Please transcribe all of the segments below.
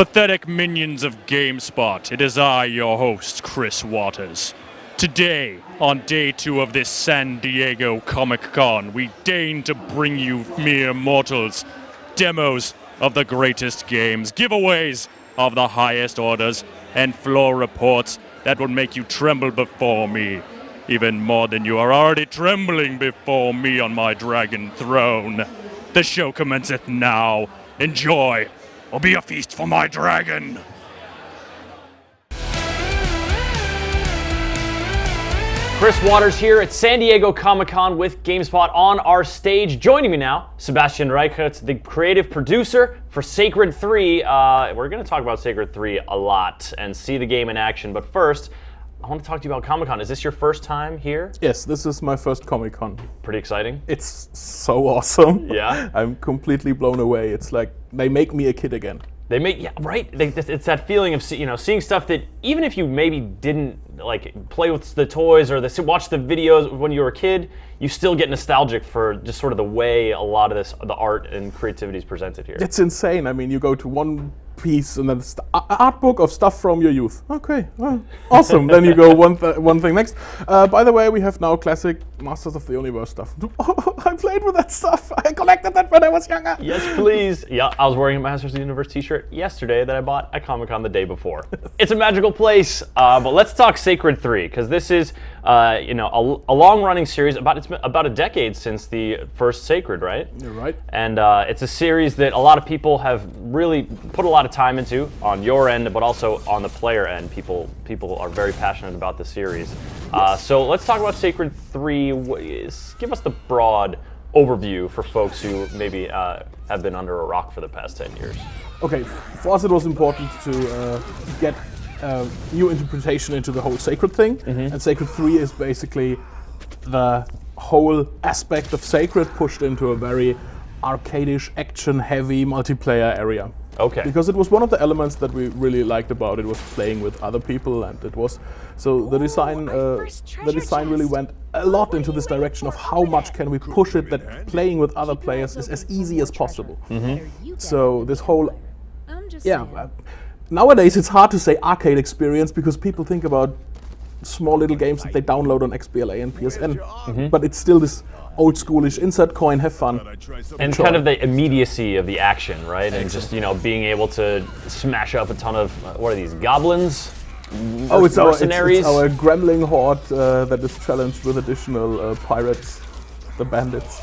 Pathetic minions of GameSpot, it is I, your host, Chris Waters. Today, on day 2 of this San Diego Comic-Con, we deign to bring you mere mortals demos of the greatest games, giveaways of the highest orders, and floor reports that will make you tremble before me, even more than you are already trembling before me on my dragon throne. The show commenceth now. Enjoy, or be a feast for my dragon. Chris Waters here at San Diego Comic-Con with GameSpot on our stage. Joining me now, Sebastian Reichert, the creative producer for Sacred 3. We're going to talk about Sacred 3 a lot and see the game in action. But first, I want to talk to you about Comic-Con. Is this your first time here? Yes, this is my first Comic-Con. Pretty exciting? It's so awesome. Yeah? I'm completely blown away. It's like they make me a kid again. They make, yeah, right. It's that feeling of seeing stuff that even if you maybe didn't like play with the toys or watch the videos when you were a kid, you still get nostalgic for just sort of the way a lot of the art and creativity is presented here. It's insane. I mean, you go to one piece and then it's the art book of stuff from your youth. Okay, well, awesome. Then you go one thing next. By the way, we have now classic Masters of the Universe stuff. Oh, I played with that stuff. I collected that when I was younger. Yes, please. Yeah, I was wearing a Masters of the Universe t-shirt yesterday that I bought at Comic-Con the day before. It's a magical place. But let's talk Sacred 3, because this is a long-running series. It's been about a decade since the first Sacred, right? You're right. And it's a series that a lot of people have really put a lot of time into on your end, but also on the player end. People are very passionate about the series. Yes. So let's talk about Sacred 3. Give us the broad overview for folks who maybe have been under a rock for the past 10 years. Okay, for us it was important to get new interpretation into the whole Sacred thing. Mm-hmm. And Sacred 3 is basically the whole aspect of Sacred pushed into a very arcadish, action-heavy multiplayer area. Okay. Because it was one of the elements that we really liked about it, was playing with other people, and it was so the design really went a lot into this direction of how much can we push it that playing with other players is as easy as possible. Mm-hmm. So this whole nowadays it's hard to say arcade experience because people think about small little games that they download on XBLA and PSN, mm-hmm. But it's still this old schoolish insert coin, have fun. And kind of the immediacy of the action, right? Exactly. And just, being able to smash up a ton of, what are these, goblins? Oh, it's mercenaries? Our gremlin horde that is challenged with additional pirates, the bandits.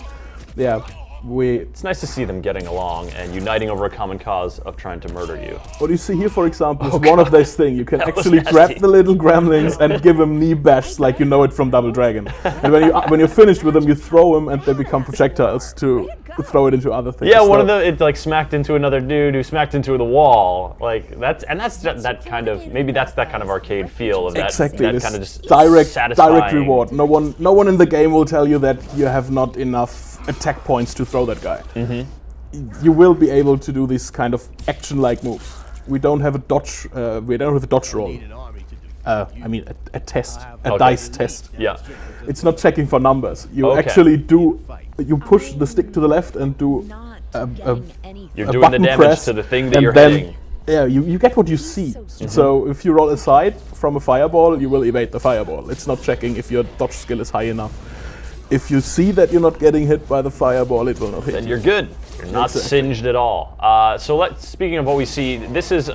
Yeah. It's nice to see them getting along and uniting over a common cause of trying to murder you. What you see here, for example, is one of those things. You can actually grab the little gremlins and give them knee bashes like you know it from Double Dragon. And when you're finished with them, you throw them and they become projectiles to throw it into other things. Yeah, it like smacked into another dude who smacked into the wall. Like that's that kind of arcade feel of that. Exactly. That kind of just direct reward. No one in the game will tell you that you have not enough attack points to throw that guy. Mm-hmm. You will be able to do these kind of action-like moves. We don't have a dodge. We don't have a dodge roll. A test, dice test. Yeah. It's not checking for numbers. You actually do. You push the stick to the left and do You're doing the damage press, to the thing that you're hitting. Yeah, you get what you see. Mm-hmm. So if you roll aside from a fireball, you will evade the fireball. It's not checking if your dodge skill is high enough. If you see that you're not getting hit by the fireball, it will not hit you. Then you're good. You're not singed at all. Speaking of what we see, this is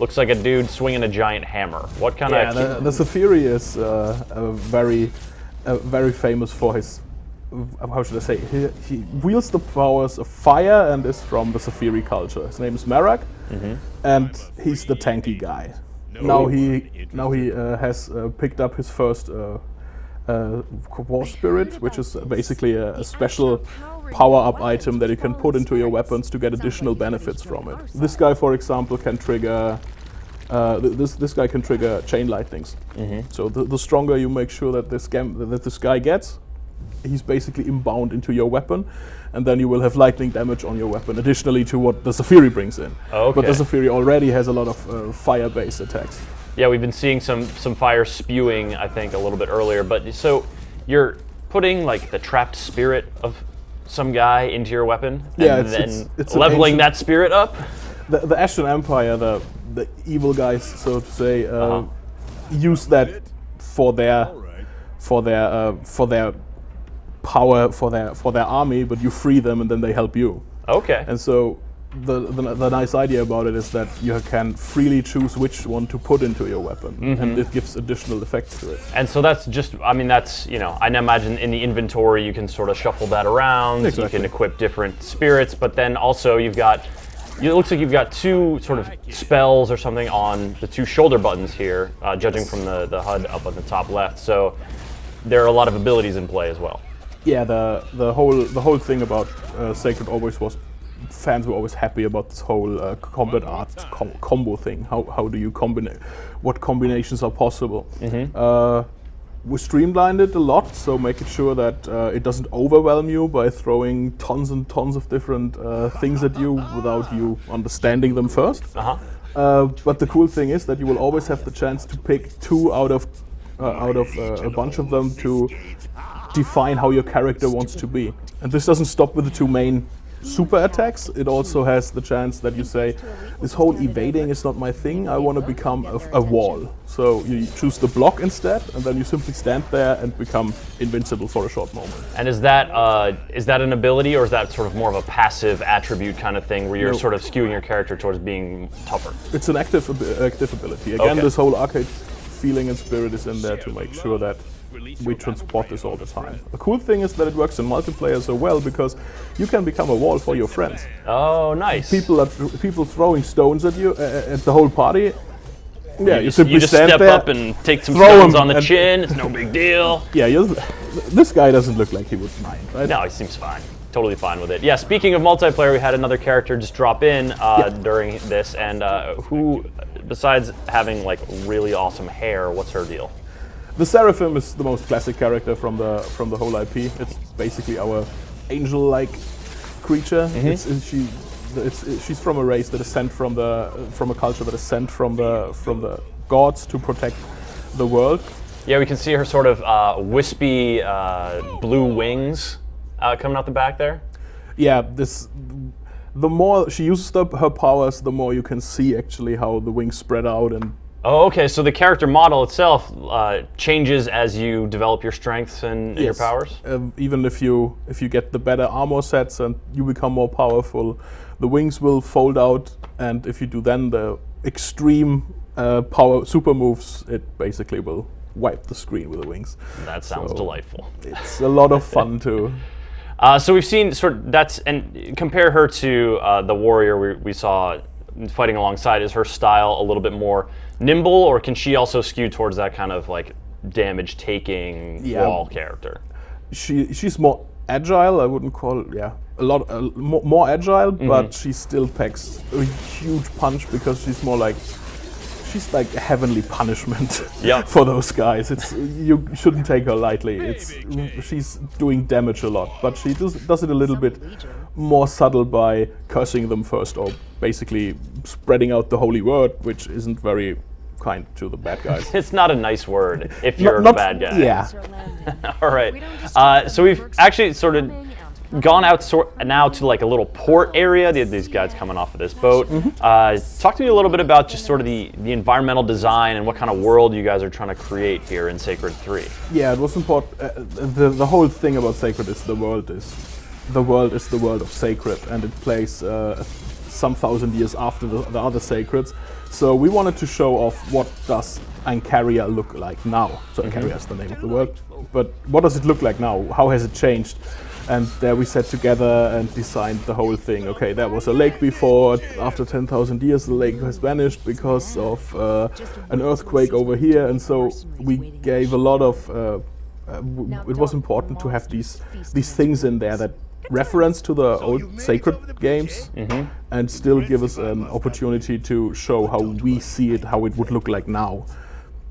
looks like a dude swinging a giant hammer. What kind of? Yeah, the Safiri is very famous for his. How should I say? He wields the powers of fire and is from the Safiri culture. His name is Marak, mm-hmm. And he's the tanky guy. Now he has picked up his first. War Spirit, which is basically a special power-up item that you can put into your weapons to get additional benefits from it. This guy, for example, can trigger. This guy can trigger chain lightnings. Mm-hmm. So the stronger you make sure that this guy gets, he's basically inbound into your weapon, and then you will have lightning damage on your weapon, additionally to what the Safiri brings in. Okay. But the Safiri already has a lot of fire-based attacks. Yeah, we've been seeing some fire spewing, I think, a little bit earlier. But so you're putting like the trapped spirit of some guy into your weapon, and then it's leveling that spirit up. the Ashen Empire, the evil guys, so to say, use that for their power, for their army, but you free them and then they help you. Okay. And so the nice idea about it is that you can freely choose which one to put into your weapon, and it gives additional effects to it. And so that's just, I mean, that's, you know, I imagine in the inventory you can sort of shuffle that around. Exactly. You can equip different spirits, but then also you've got, it looks like you've got two sort of spells or something on the two shoulder buttons here, judging from the HUD up on the top left. So there are a lot of abilities in play as well. Yeah, the whole thing about Sacred always was, fans were always happy about this whole combat art combo thing. How do you combine? What combinations are possible? We streamlined it a lot, so making sure that it doesn't overwhelm you by throwing tons and tons of different things at you without you understanding them first. But the cool thing is that you will always have the chance to pick two out of a bunch of them to define how your character wants to be. And this doesn't stop with the two main super attacks. It also has the chance that you say, this whole evading is not my thing, I want to become a wall. So you choose the block instead, and then you simply stand there and become invincible for a short moment. And is that an ability, or is that sort of more of a passive attribute kind of thing where you're sort of skewing your character towards being tougher? It's an active ability. Again, this whole arcade feeling and spirit is in there to make sure that we transport this all the time. The cool thing is that it works in multiplayer so well because you can become a wall for your friends. Oh, nice. People throwing stones at you, at the whole party. Yeah, you simply just stand step there, up and take some throw stones him on the and- chin. It's no big deal. Yeah, this guy doesn't look like he would mind, right? No, he seems fine. Totally fine with it. Yeah, speaking of multiplayer, we had another character just drop in during this, and who, besides having like really awesome hair, what's her deal? The Seraphim is the most classic character from the whole IP. It's basically our angel-like creature. She's from a race that is sent from a culture that is sent from the gods to protect the world. Yeah, we can see her sort of wispy blue wings coming out the back there. Yeah, the more she uses her powers, the more you can see actually how the wings spread out and. Oh, okay. So the character model itself changes as you develop your strengths and your powers. Even if you get the better armor sets and you become more powerful, the wings will fold out. And if you do then the extreme power super moves, it basically will wipe the screen with the wings. That sounds delightful. It's a lot of fun too. So we've seen and compare her to the warrior we saw fighting alongside. Is her style a little bit more nimble, or can she also skew towards that kind of like damage taking wall character? She's more agile. I wouldn't call more agile, but she still packs a huge punch because she's like a heavenly punishment for those guys. You shouldn't take her lightly. She's doing damage a lot, but she does it a little bit more subtle by cursing them first, or basically spreading out the holy word, which isn't very kind to the bad guys. It's not a nice word if you're the bad guy. Yeah. All right. So we've actually sort of gone out now to like a little port area. These guys coming off of this boat. Talk to me a little bit about just sort of the environmental design and what kind of world you guys are trying to create here in Sacred 3. Yeah, it was important. The whole thing about Sacred is the world is the world of Sacred, and it plays some thousand years after the other Sacreds. So we wanted to show off what does Ancaria look like now. So Ancaria is the name of the world, but what does it look like now? How has it changed? And there we sat together and designed the whole thing. Okay, there was a lake before. After 10,000 years, the lake has vanished because of an earthquake over here. And so we gave a lot of. It was important to have these things in there that reference to the old Sacred games, and still give us an opportunity to show how we see it, how it would look like now.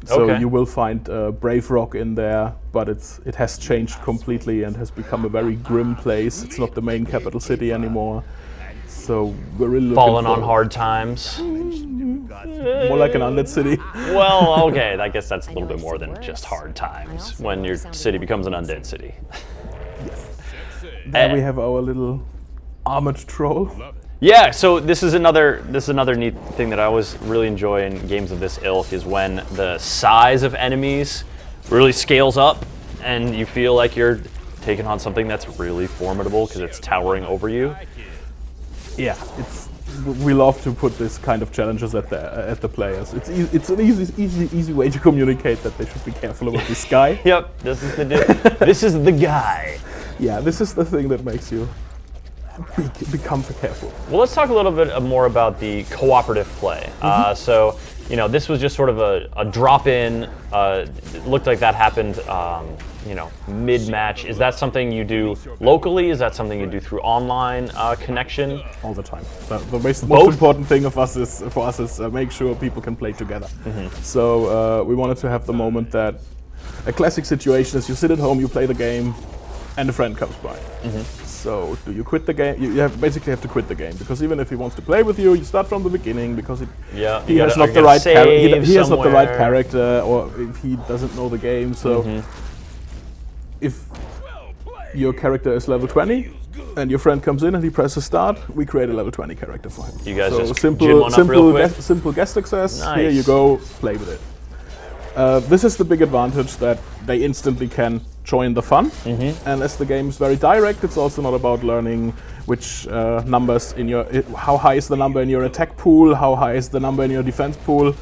So you will find Brave Rock in there, but it has changed completely and has become a very grim place. It's not the main capital city anymore. So we're really fallen on hard times. More like an undead city. Well, okay, I guess that's a little bit more than just hard times when your city becomes an undead city. There we have our little armored troll. Yeah, so this is another neat thing that I always really enjoy in games of this ilk is when the size of enemies really scales up and you feel like you're taking on something that's really formidable because it's towering over you. Yeah, we love to put this kind of challenges at the players. It's an easy way to communicate that they should be careful about this guy. Yep, this is the guy. Yeah, this is the thing that makes you become careful. Well, let's talk a little bit more about the cooperative play. So, this was just sort of a drop-in. It looked like that happened, mid-match. Is that something you do locally? Is that something you do through online connection? All the time. The most important thing for us is make sure people can play together. So we wanted to have the moment that a classic situation is you sit at home, you play the game, and a friend comes by. So do you quit the game? You basically have to quit the game because even if he wants to play with you, you start from the beginning because he has not the right character, or if he doesn't know the game. So if your character is level 20 and your friend comes in and he presses start, we create a level 20 character for him. You guys so just gin one up real quick? Simple guest access. Nice. Here you go, play with it. This is the big advantage that they instantly can join the fun. And as the game is very direct, it's also not about learning which numbers in how high is the number in your attack pool, how high is the number in your defense pool.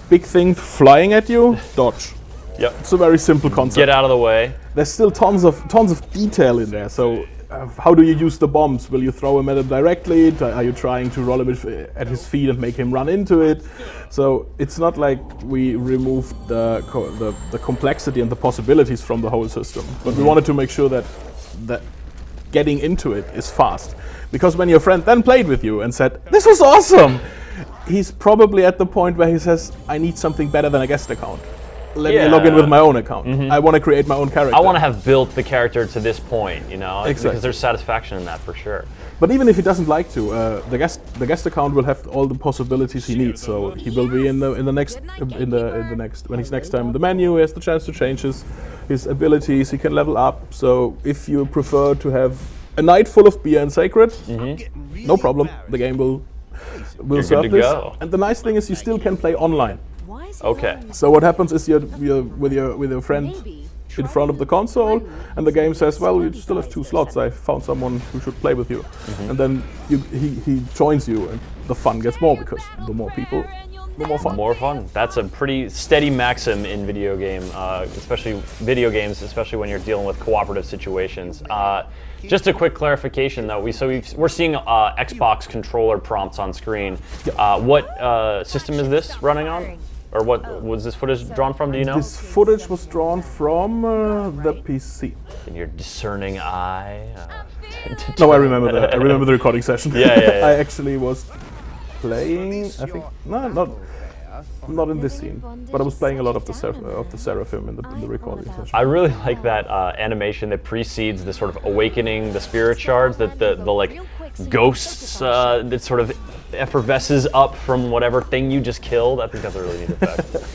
Big thing flying at you, dodge. Yep. It's a very simple concept. Get out of the way. There's still tons of detail in there. So how do you use the bombs? Will you throw him at him directly? Are you trying to roll him at his feet and make him run into it? So it's not like we removed the complexity and the possibilities from the whole system, but we wanted to make sure that getting into it is fast. Because when your friend then played with you and said, "This was awesome," he's probably at the point where he says, "I need something better than a guest account. Let me log in with my own account. I want to create my own character. I want to have built the character to this point, Exactly. Because there's satisfaction in that for sure." But even if he doesn't like to, the guest account will have all the possibilities he needs. So he will be in the next when he's next time in the menu. He has the chance to change his abilities. He can level up. So if you prefer to have a night full of beer and sacred, no problem. The game will serve this. Go. And the nice thing is you still can play online. Okay. So what happens is you're with your friend in front of the console, and the game says, "Well, you still have 2 slots. I found someone who should play with you," and then he joins you, and the fun gets more because the more people, the more fun. More fun. That's a pretty steady maxim in especially video games, especially when you're dealing with cooperative situations. Just a quick clarification, though. We're seeing Xbox controller prompts on screen. Yep. What system is this running on? Or what was this footage drawn from? Do you know? This footage was drawn from the PC. In your discerning eye. No, I remember that. I remember the recording session. Yeah. I actually was playing. I think not in this scene, but I was playing a lot of the Seraphim in the recording session. I really like that animation that precedes the sort of awakening the spirit shards, that the like ghosts that sort of effervesces up from whatever thing you just killed. I think that's a really neat effect.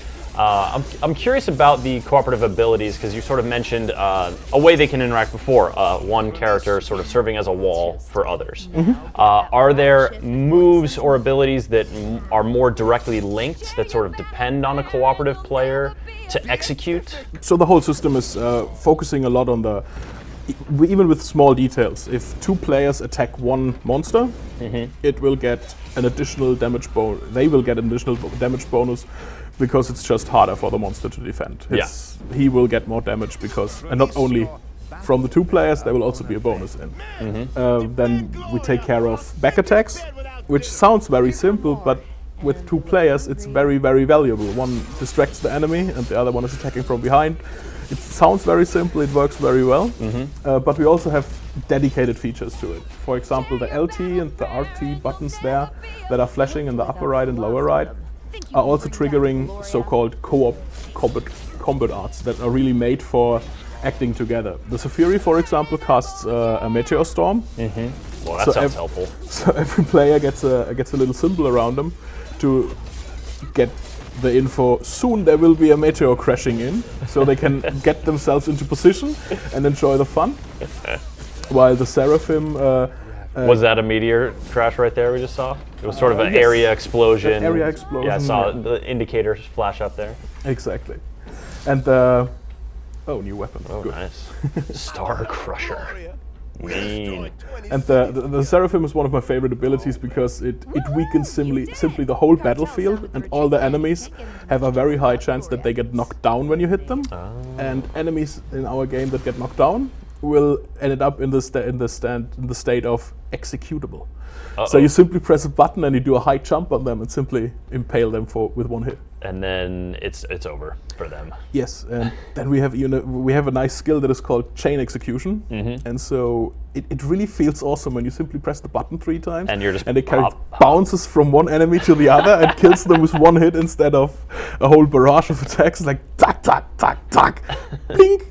I'm curious about the cooperative abilities, because you sort of mentioned a way they can interact before, one character sort of serving as a wall for others. Are there moves or abilities that are more directly linked, that sort of depend on a cooperative player to execute? So the whole system is focusing a lot on even with small details. If 2 players attack one monster, it will get an additional damage bonus. They will get an additional damage bonus because it's just harder for the monster to defend. He will get more damage and not only from the 2 players, there will also be a bonus in. Then we take care of back attacks, which sounds very simple, but with 2 players, it's very, very valuable. One distracts the enemy and the other one is attacking from behind. It sounds very simple, it works very well, but we also have dedicated features to it. For example, the LT and the RT buttons there that are flashing in the upper right and lower right are also triggering so-called co-op combat arts that are really made for acting together. The Zephyri, for example, casts a meteor storm. Well, that sounds helpful. So every player gets a little symbol around them to get the info. Soon there will be a meteor crashing in, so they can get themselves into position and enjoy the fun. While the Seraphim Was that a meteor crash right there we just saw? It was sort of an yes. area explosion. An area explosion. Yeah, I saw the indicators flash up there. Exactly. And new weapons. Oh, good. nice. Star Crusher. Mean. And the Seraphim is one of my favorite abilities because it weakens simply the whole battlefield, and all the enemies have a very high chance that they get knocked down when you hit them. And enemies in our game that get knocked down will end up in the state of executable. So you simply press a button and you do a high jump on them and simply impale them with one hit. And then it's over for them. Yes, and then we have a nice skill that is called chain execution, and so it really feels awesome when you simply press the button 3 times, and you're just it kind of bounces from one enemy to the other and kills them with one hit instead of a whole barrage of attacks like tack tack tack tack, pink.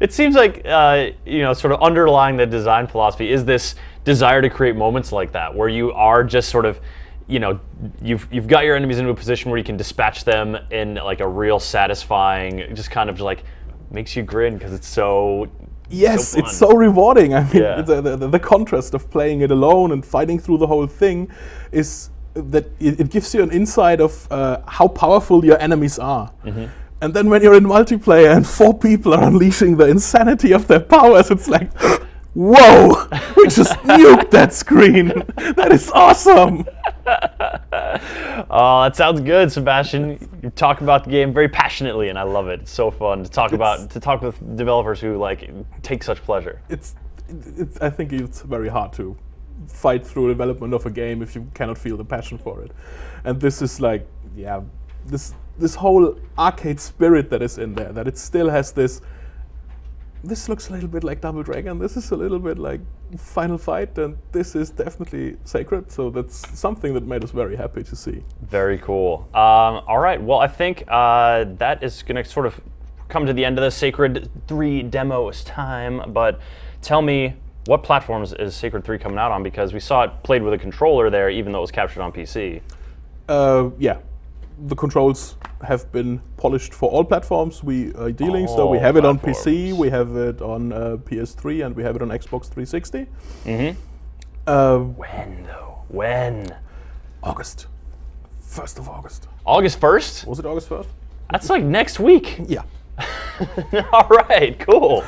It seems like sort of underlying the design philosophy is this desire to create moments like that, where you are just sort of, you've got your enemies into a position where you can dispatch them in like a real satisfying, just kind of like makes you grin because it's so. Yes, so fun. it's so rewarding. I mean, Yeah. the contrast of playing it alone and fighting through the whole thing is that it gives you an insight of how powerful your enemies are. And then when you're in multiplayer and 4 people are unleashing the insanity of their powers, it's like, whoa, we just nuked that screen. That is awesome. Oh, that sounds good, Sebastian. You talk about the game very passionately, and I love it. It's so fun to talk with developers who like take such pleasure. I think it's very hard to fight through the development of a game if you cannot feel the passion for it. And this is like, this whole arcade spirit that is in there, that it still has this looks a little bit like Double Dragon, this is a little bit like Final Fight, and this is definitely Sacred, so that's something that made us very happy to see. Very cool. All right, well, I think that is going to sort of come to the end of the Sacred 3 demos time, but tell me, what platforms is Sacred 3 coming out on? Because we saw it played with a controller there, even though it was captured on PC. Yeah. The controls have been polished for all platforms we are dealing, so we have it on PC, we have it on PS3, and we have it on Xbox 360. When, though? When? August. 1st of August. August 1st? Was it August 1st? That's like next week. Yeah. All right, cool.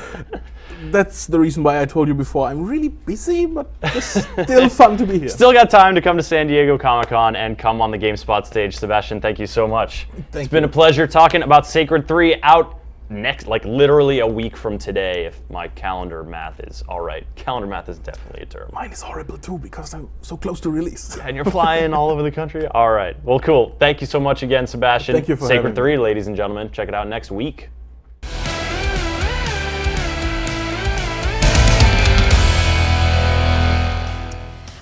That's the reason why I told you before, I'm really busy, but it's still fun to be here. Still got time to come to San Diego Comic-Con and come on the GameSpot stage. Sebastian, thank you so much. It's been a pleasure talking about Sacred 3 out next, like literally a week from today, if my calendar math is all right. Calendar math is definitely a term. Mine is horrible too, because I'm so close to release. And you're flying all over the country? All right. Well, cool. Thank you so much again, Sebastian. Thank you for having Sacred me. 3, ladies and gentlemen. Check it out next week.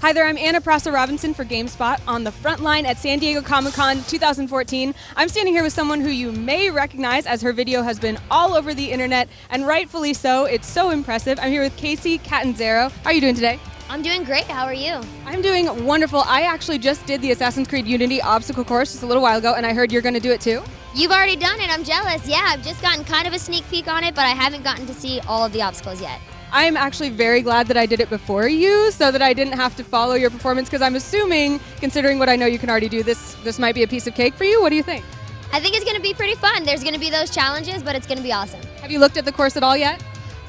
Hi there, I'm Anna Prasa-Robinson for GameSpot on the front line at San Diego Comic-Con 2014. I'm standing here with someone who you may recognize as her video has been all over the internet, and rightfully so. It's so impressive. I'm here with Casey Catanzaro. How are you doing today? I'm doing great. How are you? I'm doing wonderful. I actually just did the Assassin's Creed Unity obstacle course just a little while ago, and I heard you're going to do it too? You've already done it. I'm jealous. Yeah, I've just gotten kind of a sneak peek on it, but I haven't gotten to see all of the obstacles yet. I'm actually very glad that I did it before you so that I didn't have to follow your performance, because I'm assuming, considering what I know you can already do, this might be a piece of cake for you. What do you think? I think it's going to be pretty fun. There's going to be those challenges, but it's going to be awesome. Have you looked at the course at all yet?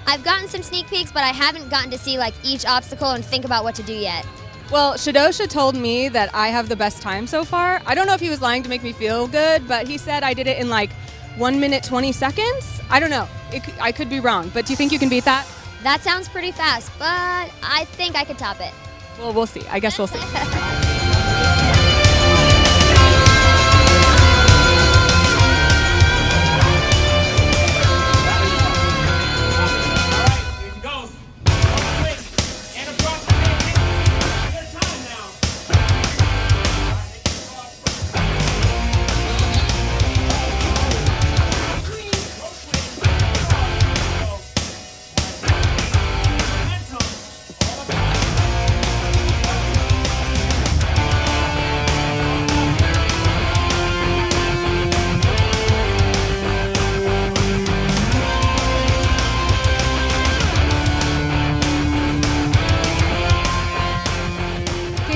I've gotten some sneak peeks, but I haven't gotten to see like each obstacle and think about what to do yet. Well, Shadosha told me that I have the best time so far. I don't know if he was lying to make me feel good, but he said I did it in like 1 minute, 20 seconds. I don't know. I could be wrong, but do you think you can beat that? That sounds pretty fast, but I think I could top it. Well, we'll see. I guess we'll see.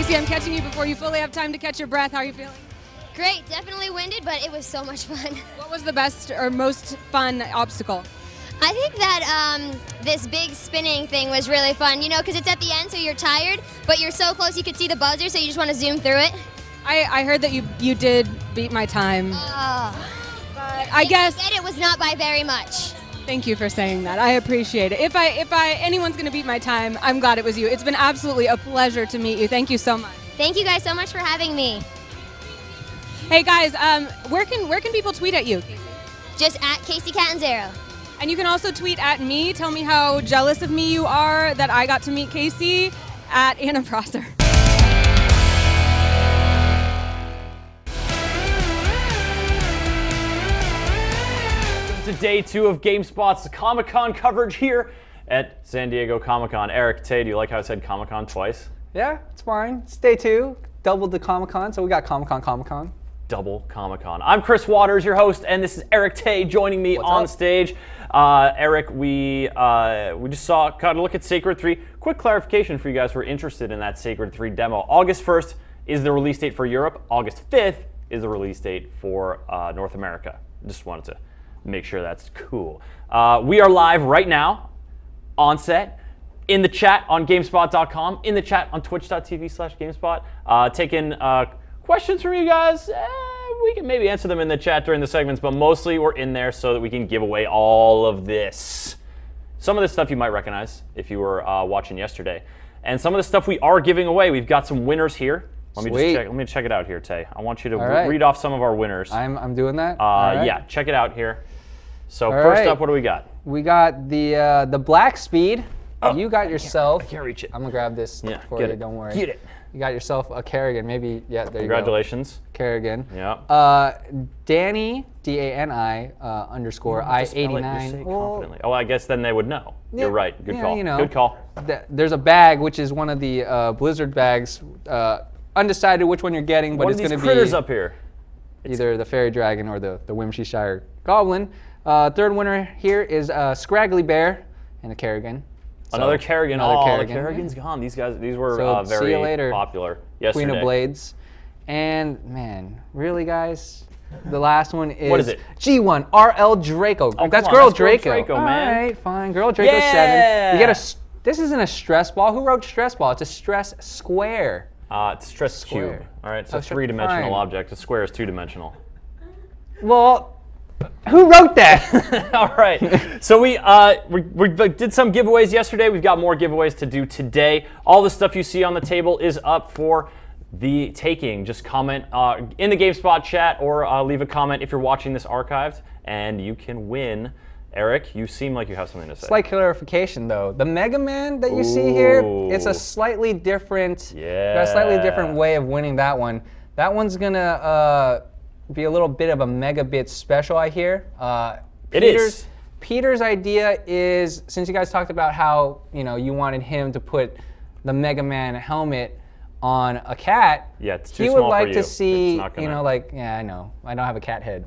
Casey, I'm catching you before you fully have time to catch your breath. How are you feeling? Great, definitely winded, but it was so much fun. What was the best or most fun obstacle? I think that this big spinning thing was really fun, you know, because it's at the end, so you're tired, but you're so close you could see the buzzer, so you just want to zoom through it. I heard that you did beat my time. But I guess it was not by very much. Thank you for saying that. I appreciate it. If anyone's going to beat my time, I'm glad it was you. It's been absolutely a pleasure to meet you. Thank you so much. Thank you guys so much for having me. Hey guys, where can people tweet at you? Just at Casey Catanzaro. And you can also tweet at me. Tell me how jealous of me you are that I got to meet Casey at Anna Prosser. To day 2 of GameSpot's Comic-Con coverage here at San Diego Comic-Con. Eric, Tay, do you like how I said Comic-Con twice? Yeah, it's fine. It's day 2. Doubled the Comic-Con, so we got Comic-Con. Double Comic-Con. I'm Chris Waters, your host, and this is Eric Tay joining me What's on up? stage. Eric, we just got a look at Sacred 3. Quick clarification for you guys who are interested in that Sacred 3 demo. August 1st is the release date for Europe. August 5th is the release date for North America. Just wanted to make sure that's cool. We are live right now on set, in the chat on GameSpot.com, in the chat on twitch.tv/GameSpot, taking questions from you guys. We can maybe answer them in the chat during the segments, but mostly we're in there so that we can give away all of this. Some of this stuff you might recognize if you were watching yesterday. And some of the stuff we are giving away, we've got some winners here. Let me check it out here, Tay. I want you to read off some of our winners. I'm doing that. All right. Yeah, check it out here. So All first right. up, what do we got? We got the Black Speed. You got yourself. I can't reach it. I'm gonna grab this for get you. it. Don't worry. Get it. You got yourself a Kerrigan. Maybe there you go. Congratulations. Kerrigan. Yeah. Danny DANI underscore I89. Confidently. Oh, I guess then they would know. You're right. Good call. You know, Good call. There's a bag which is one of the Blizzard bags. Undecided which one you're getting, but What it's are going these to be critters up here? either the Fairy Dragon or the Whimsyshire Goblin. Third winner here is Scraggly Bear and a Kerrigan. Another Kerrigan. Another Oh, Kerrigan. the Kerrigan's gone. These were So, see very you later, popular yesterday. Queen of Blades. And man, really guys? The last one is What is it? G1 RL Draco. Oh, that's come on, Girl that's Girl Draco. Draco, man. All right, fine. Girl Draco Yeah! 7. You get this isn't a stress ball. Who wrote stress ball? It's a stress square. It's stress Square. cube. All right, so Oh, three-dimensional fine. object. A square is two-dimensional. Well, who wrote that? All right. So we did some giveaways yesterday. We've got more giveaways to do today. All the stuff you see on the table is up for the taking. Just comment in the GameSpot chat or leave a comment if you're watching this archived, and you can win. Eric, you seem like you have something to say. Slight clarification, though. The Mega Man that you see here, it's Ooh. a slightly different, Yeah. got a slightly different way of winning that one. That one's gonna be a little bit of a megabit special, I hear. It is. Peter's idea is, since you guys talked about how you wanted him to put the Mega Man helmet on a cat, Yeah, it's too he small would like for to you. see, It's not gonna- I know, I don't have a cat head,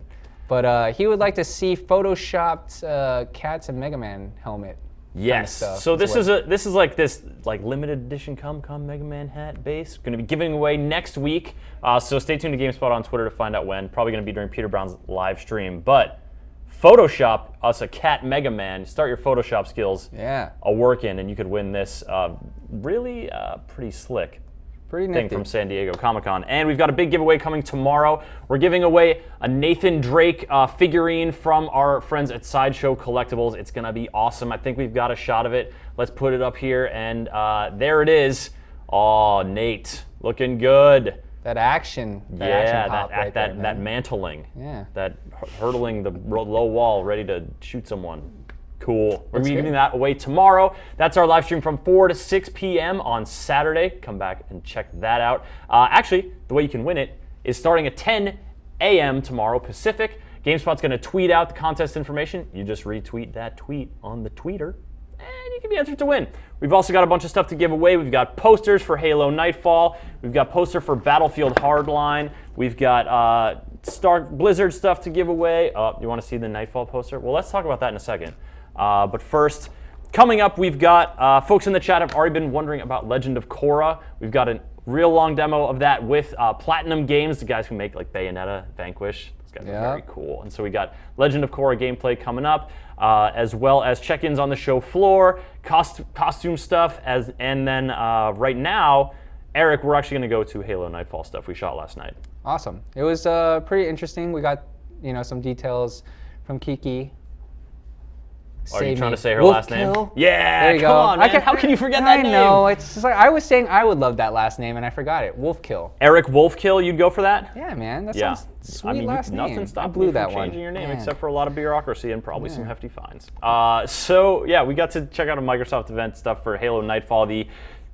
but he would like to see photoshopped cats and Mega Man helmet. Yes. stuff So as this is like limited edition come Mega Man hat base. Going to be giving away next week. So stay tuned to GameSpot on Twitter to find out when. Probably going to be during Peter Brown's live stream. But Photoshop us a cat Mega Man. Start your Photoshop skills Yeah, a working, and you could win this really pretty slick pretty thing nifty. from San Diego Comic-Con. And we've got a big giveaway coming tomorrow. We're giving away a Nathan Drake figurine from our friends at Sideshow Collectibles. It's going to be awesome. I think we've got a shot of it. Let's put it up here, and there it is. Oh, Nate, looking good. That action. That Yeah, action pop right there, that man. mantling. Yeah. That hurdling the low wall, ready to shoot someone. Cool. We're going to be good. giving that away tomorrow. That's our live stream from 4 to 6 p.m. on Saturday. Come back and check that out. Actually, the way you can win it is starting at 10 a.m. tomorrow Pacific. GameSpot's going to tweet out the contest information. You just retweet that tweet on the tweeter, and you can be entered to win. We've also got a bunch of stuff to give away. We've got posters for Halo Nightfall. We've got poster for Battlefield Hardline. We've got Blizzard stuff to give away. You want to see the Nightfall poster? Well, let's talk about that in a second. But first, Coming up, we've got folks in the chat have already been wondering about Legend of Korra. We've got a real long demo of that with Platinum Games, the guys who make like Bayonetta, Vanquish. Those guys are very cool. And so we got Legend of Korra gameplay coming up, as well as check-ins on the show floor, costume stuff, and then right now, Eric, we're actually going to go to Halo Nightfall stuff we shot last night. Awesome. It was pretty interesting. We got some details from Kiki. Are you trying to say her last name? Yeah, there you come go. on, man. How can you forget that name? I know. It's just like I was saying I would love that last name, and I forgot it. Wolfkill. Eric Wolfkill, you'd go for that? Yeah, man. That sounds sweet. I mean, last name. nothing stopped blew me that from one. changing your name, Man. except for a lot of bureaucracy and probably some hefty fines. So, yeah, we got to check out a Microsoft event stuff for Halo Nightfall, the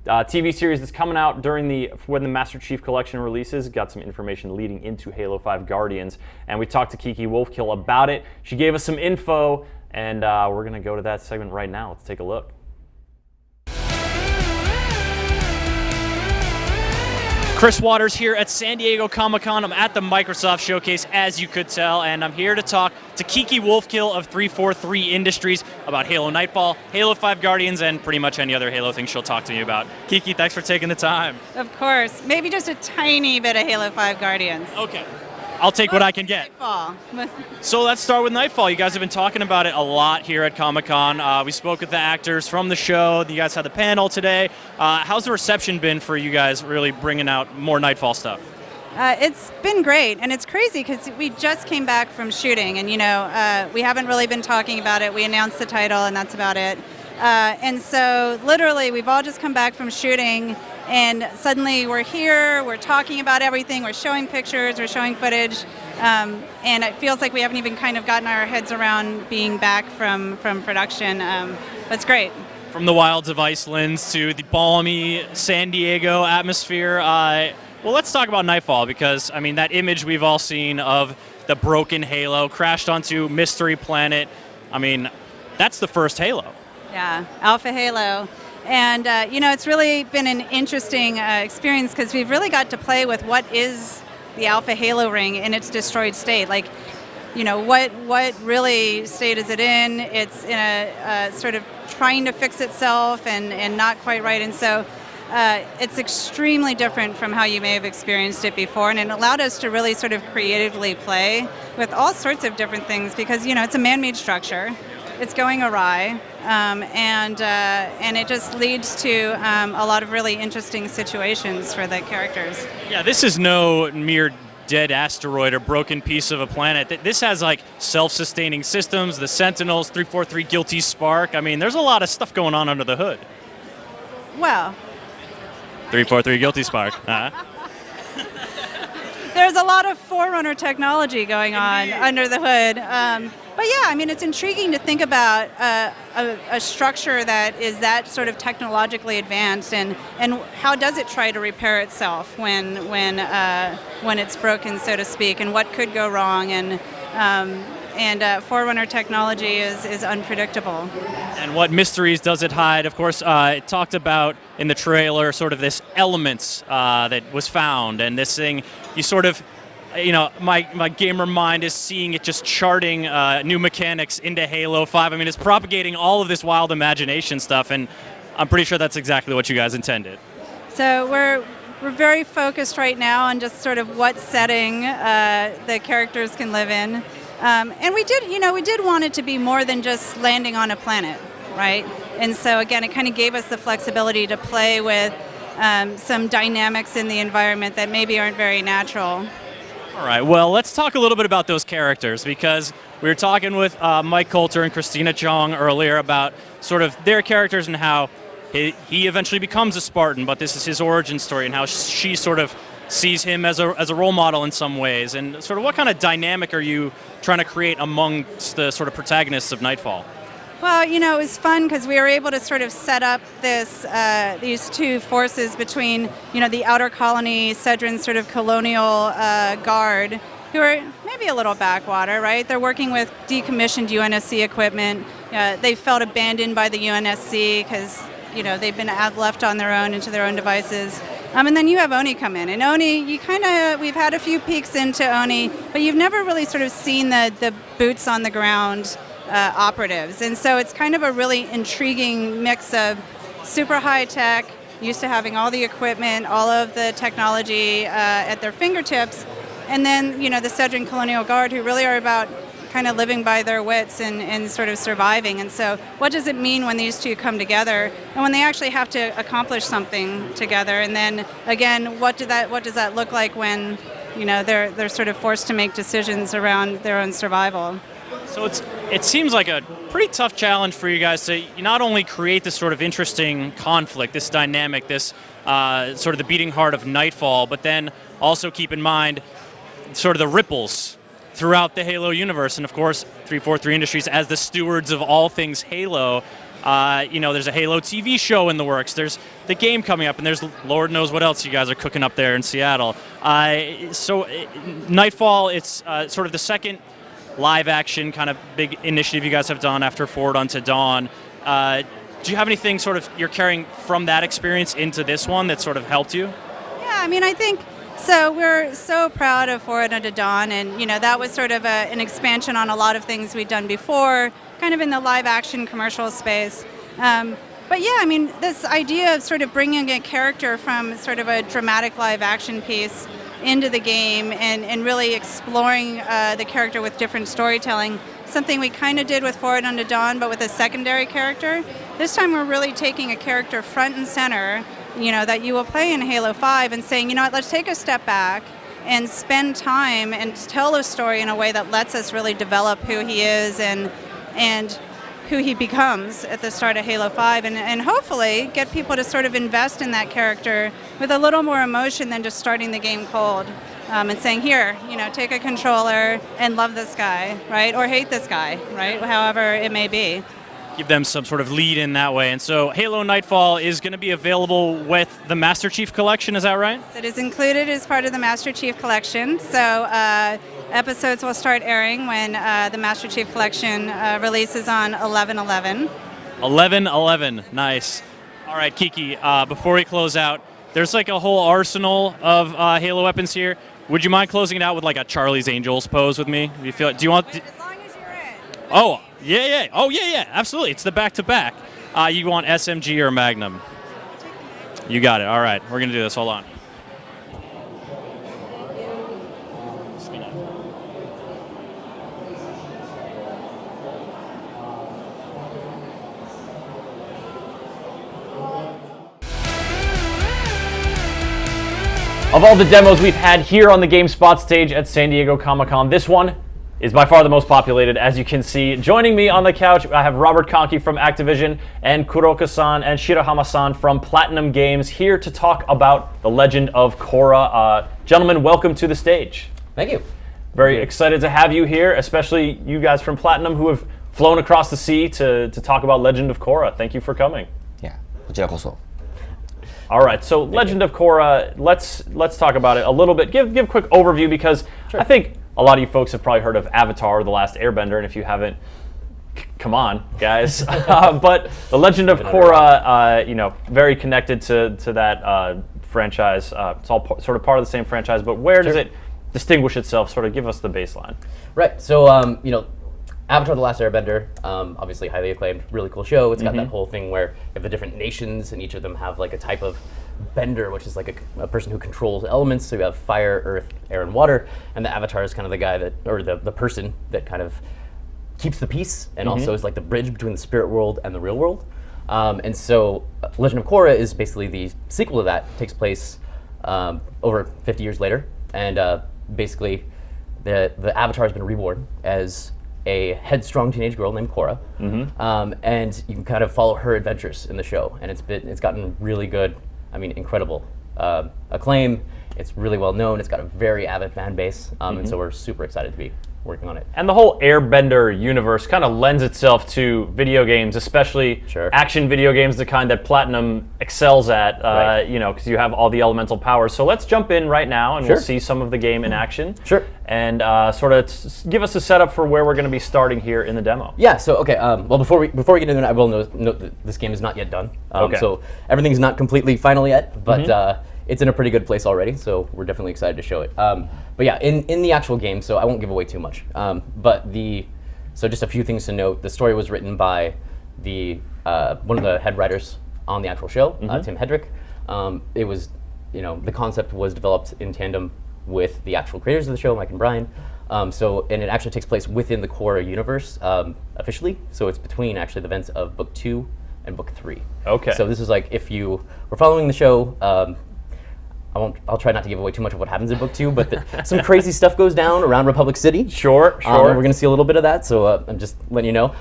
TV series that's coming out when the Master Chief Collection releases. Got some information leading into Halo 5 Guardians, and we talked to Kiki Wolfkill about it. She gave us some info, and we're going to go to that segment right now. Let's take a look. Chris Waters here at San Diego Comic-Con. I'm at the Microsoft Showcase, as you could tell, and I'm here to talk to Kiki Wolfkill of 343 Industries about Halo Nightfall, Halo 5 Guardians, and pretty much any other Halo thing she'll talk to me about. Kiki, thanks for taking the time. Of course. Maybe just a tiny bit of Halo 5 Guardians. Okay. I'll take what I can get. Nightfall. So let's start with Nightfall. You guys have been talking about it a lot here at Comic-Con. We spoke with the actors from the show. You guys had the panel today. How's the reception been for you guys really bringing out more Nightfall stuff? It's been great, and it's crazy because we just came back from shooting, and we haven't really been talking about it. We announced the title, and that's about it. And so literally, we've all just come back from shooting, and suddenly we're here, we're talking about everything, we're showing pictures, we're showing footage, and it feels like we haven't even kind of gotten our heads around being back from production. But it's great. From the wilds of Iceland to the balmy San Diego atmosphere. Well, let's talk about Nightfall, because, I mean, that image we've all seen of the broken Halo crashed onto Mystery Planet, I mean, that's the first Halo. Yeah, Alpha Halo. And, it's really been an interesting experience because we've really got to play with what is the Alpha Halo ring in its destroyed state. Like, what really state is it in? It's in a sort of trying to fix itself and not quite right. And so it's extremely different from how you may have experienced it before. And it allowed us to really sort of creatively play with all sorts of different things because, it's a man-made structure. It's going awry, and it just leads to a lot of really interesting situations for the characters. Yeah, this is no mere dead asteroid or broken piece of a planet. This has like self-sustaining systems, the Sentinels, 343 Guilty Spark. I mean, there's a lot of stuff going on under the hood. Well, 343 Guilty Spark. There's a lot of Forerunner technology going on under the hood. But yeah, I mean, it's intriguing to think about a structure that is that sort of technologically advanced, and how does it try to repair itself when it's broken, so to speak, and what could go wrong, and Forerunner technology is unpredictable. And what mysteries does it hide? Of course, it talked about in the trailer sort of this elements that was found, and this thing you sort of. My gamer mind is seeing it just charting new mechanics into Halo 5. I mean, it's propagating all of this wild imagination stuff, and I'm pretty sure that's exactly what you guys intended. So we're very focused right now on just sort of what setting the characters can live in. And we did want it to be more than just landing on a planet, right? And so again, it kind of gave us the flexibility to play with some dynamics in the environment that maybe aren't very natural. All right, well, let's talk a little bit about those characters, because we were talking with Mike Coulter and Christina Chong earlier about sort of their characters and how he eventually becomes a Spartan, but this is his origin story, and how she sort of sees him as a role model in some ways. And sort of what kind of dynamic are you trying to create amongst the sort of protagonists of Nightfall? Well, it was fun because we were able to sort of set up these two forces between, the outer colony, Cedron's sort of colonial guard, who are maybe a little backwater, right? They're working with decommissioned UNSC equipment. They felt abandoned by the UNSC because, they've been left on their own into their own devices. And then you have Oni come in. And Oni, we've had a few peeks into Oni, but you've never really sort of seen the boots on the ground operatives. And so it's kind of a really intriguing mix of super high tech, used to having all the equipment, all of the technology at their fingertips, and then the Cedric Colonial Guard, who really are about kind of living by their wits and sort of surviving. And so what does it mean when these two come together and when they actually have to accomplish something together? And then again, what does that look like when they're sort of forced to make decisions around their own survival? So it seems like a pretty tough challenge for you guys to not only create this sort of interesting conflict, this dynamic, this sort of the beating heart of Nightfall, but then also keep in mind sort of the ripples throughout the Halo universe. And of course, 343 Industries, as the stewards of all things Halo, there's a Halo TV show in the works. There's the game coming up, and there's Lord knows what else you guys are cooking up there in Seattle. Nightfall, it's sort of the second live-action kind of big initiative you guys have done after Forward Unto Dawn. Do you have anything sort of you're carrying from that experience into this one that sort of helped you? Yeah, I mean, I think so. We're so proud of Forward Unto Dawn, and that was sort of an expansion on a lot of things we'd done before, kind of in the live-action commercial space. But yeah, I mean, this idea of sort of bringing a character from sort of a dramatic live-action piece into the game and really exploring the character with different storytelling, something we kind of did with Forward Unto Dawn, but with a secondary character. This time we're really taking a character front and center, that you will play in Halo 5 and saying, what, let's take a step back and spend time and tell a story in a way that lets us really develop who he is and who he becomes at the start of Halo 5 and hopefully get people to sort of invest in that character with a little more emotion than just starting the game cold and saying, here, take a controller and love this guy, right? Or hate this guy, right? However it may be. Give them some sort of lead in that way. And so Halo Nightfall is going to be available with the Master Chief Collection, is that right? It is included as part of the Master Chief Collection. So episodes will start airing when the Master Chief Collection releases on 11/11. 11/11, nice. All right, Kiki, before we close out, there's like a whole arsenal of Halo weapons here. Would you mind closing it out with like a Charlie's Angels pose with me? Do you want? As long as you're in. Oh, yeah. Oh, yeah, absolutely. It's the back-to-back. You want SMG or Magnum? You got it. All right, we're going to do this. Hold on. Of all the demos we've had here on the GameSpot stage at San Diego Comic-Con, this one is by far the most populated, as you can see. Joining me on the couch, I have Robert Conkey from Activision and Kuroka-san and Shirahama-san from Platinum Games here to talk about The Legend of Korra. Gentlemen, welcome to the stage. Thank you. Very excited to have you here, especially you guys from Platinum who have flown across the sea to talk about Legend of Korra. Thank you for coming. Yeah, こちらこそ. All right, so Legend of Korra, let's talk about it a little bit. Give a quick overview because I think a lot of you folks have probably heard of Avatar: The Last Airbender, and if you haven't, come on, guys. But The Legend of Korra, very connected to that franchise. It's all sort of part of the same franchise, but where does it distinguish itself? Sort of give us the baseline. Right, so, Avatar: The Last Airbender, obviously highly acclaimed, really cool show. It's got that whole thing where you have the different nations, and each of them have like a type of bender, which is like a person who controls elements. So you have fire, earth, air, and water, and the Avatar is kind of the guy that, or the person that kind of keeps the peace, and also is like the bridge between the spirit world and the real world. And so Legend of Korra is basically the sequel to that. It takes place over 50 years later, and basically the Avatar has been reborn as a headstrong teenage girl named Korra, and you can kind of follow her adventures in the show, and it's gotten really good, incredible acclaim. It's really well known. It's got a very avid fan base, and so we're super excited to be working on it. And the whole Airbender universe kind of lends itself to video games, especially action video games, the kind that Platinum excels at, because you have all the elemental powers. So let's jump in right now, and we'll see some of the game in action. Sure. And sort of give us a setup for where we're going to be starting here in the demo. Yeah. So okay. Well, before we get into that, I will note that this game is not yet done. So everything's not completely final yet, but it's in a pretty good place already. So we're definitely excited to show it. But yeah, in the actual game, so I won't give away too much. But the So just a few things to note. The story was written by the one of the head writers on the actual show, Tim Hedrick. It was, the concept was developed in tandem with the actual creators of the show, Mike and Brian. And it actually takes place within the core universe officially. So it's between actually the events of book 2 and book 3. Okay. So this is like, if you were following the show, I'll try not to give away too much of what happens in book 2, but some crazy stuff goes down around Republic City. Sure. We're going to see a little bit of that, so I'm just letting you know.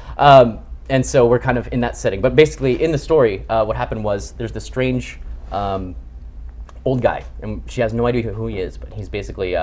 And so we're kind of in that setting. But basically, in the story, what happened was there's this strange old guy, and she has no idea who he is, but he's basically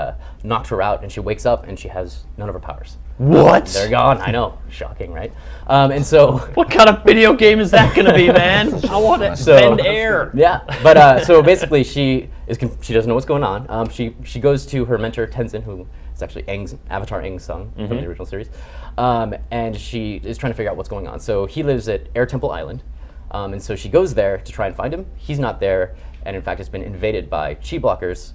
knocked her out, and she wakes up, and she has none of her powers. What? They're gone. I know. Shocking, right? And so... What kind of video game is that going to be, man? I want to spend air. Yeah, but so basically she doesn't know what's going on. She goes to her mentor, Tenzin, who is actually Avatar Aang's son from the original series, and she is trying to figure out what's going on. So he lives at Air Temple Island, and so she goes there to try and find him. He's not there, and in fact it's been invaded by chi blockers,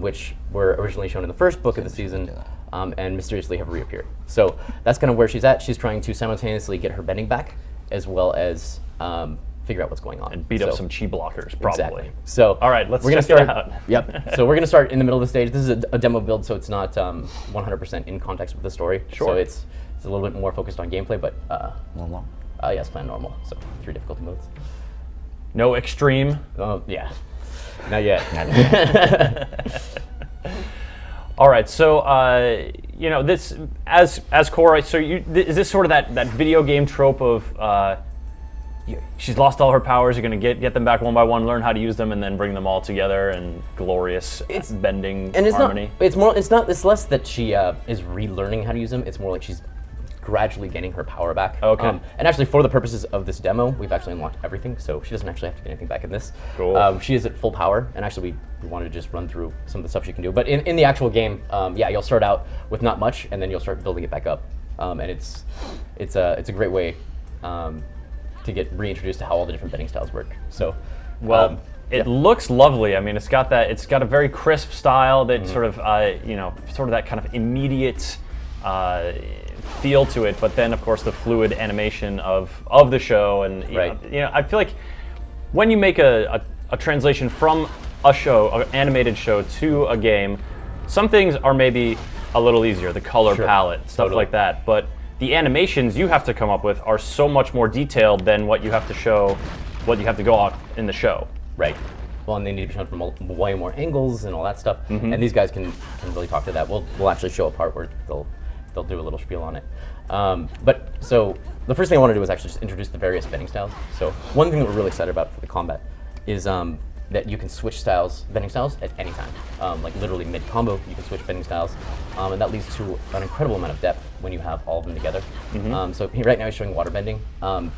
which were originally shown in the first book of the season, and mysteriously have reappeared. So that's kind of where she's at. She's trying to simultaneously get her bending back, as well as figure out what's going on. And beat up some chi blockers, probably. Exactly. So all right, let's we're gonna check it start. out. Yep. So we're gonna start in the middle of the stage. This is a demo build, so it's not 100% in context with the story. Sure. So it's a little bit more focused on gameplay, but normal. Yes, plan normal. So 3 difficulty modes. No extreme. Oh yeah. Not yet. All right, so this as core. So is this sort of that video game trope of she's lost all her powers? You're going to get them back one by one, learn how to use them, and then bring them all together in glorious bending And it's harmony. It's less that she is relearning how to use them. It's more like she's gradually gaining her power back. Okay. And actually, for the purposes of this demo, we've actually unlocked everything, so she doesn't actually have to get anything back in this. Cool. She is at full power, and actually we wanted to just run through some of the stuff she can do. But in the actual game, you'll start out with not much, and then you'll start building it back up. And it's a great way to get reintroduced to how all the different bending styles work. So, it looks lovely. I mean, it's got a very crisp style that sort of that kind of immediate feel to it, but then of course the fluid animation of the show, and I feel like when you make a translation from an animated show to a game, some things are maybe a little easier, the color palette, stuff like that, but the animations you have to come up with are so much more detailed than what you have to go off in the show. Right. Well, and they need to be shown from way more angles and all that stuff, and these guys can really talk to that. We'll actually show a part where they'll do a little spiel on it. But so the first thing I want to do is actually just introduce the various bending styles. So one thing that we're really excited about for the combat is that you can switch bending styles at any time. Like literally mid-combo, you can switch bending styles, and that leads to an incredible amount of depth when you have all of them together. So right now he's showing water bending, and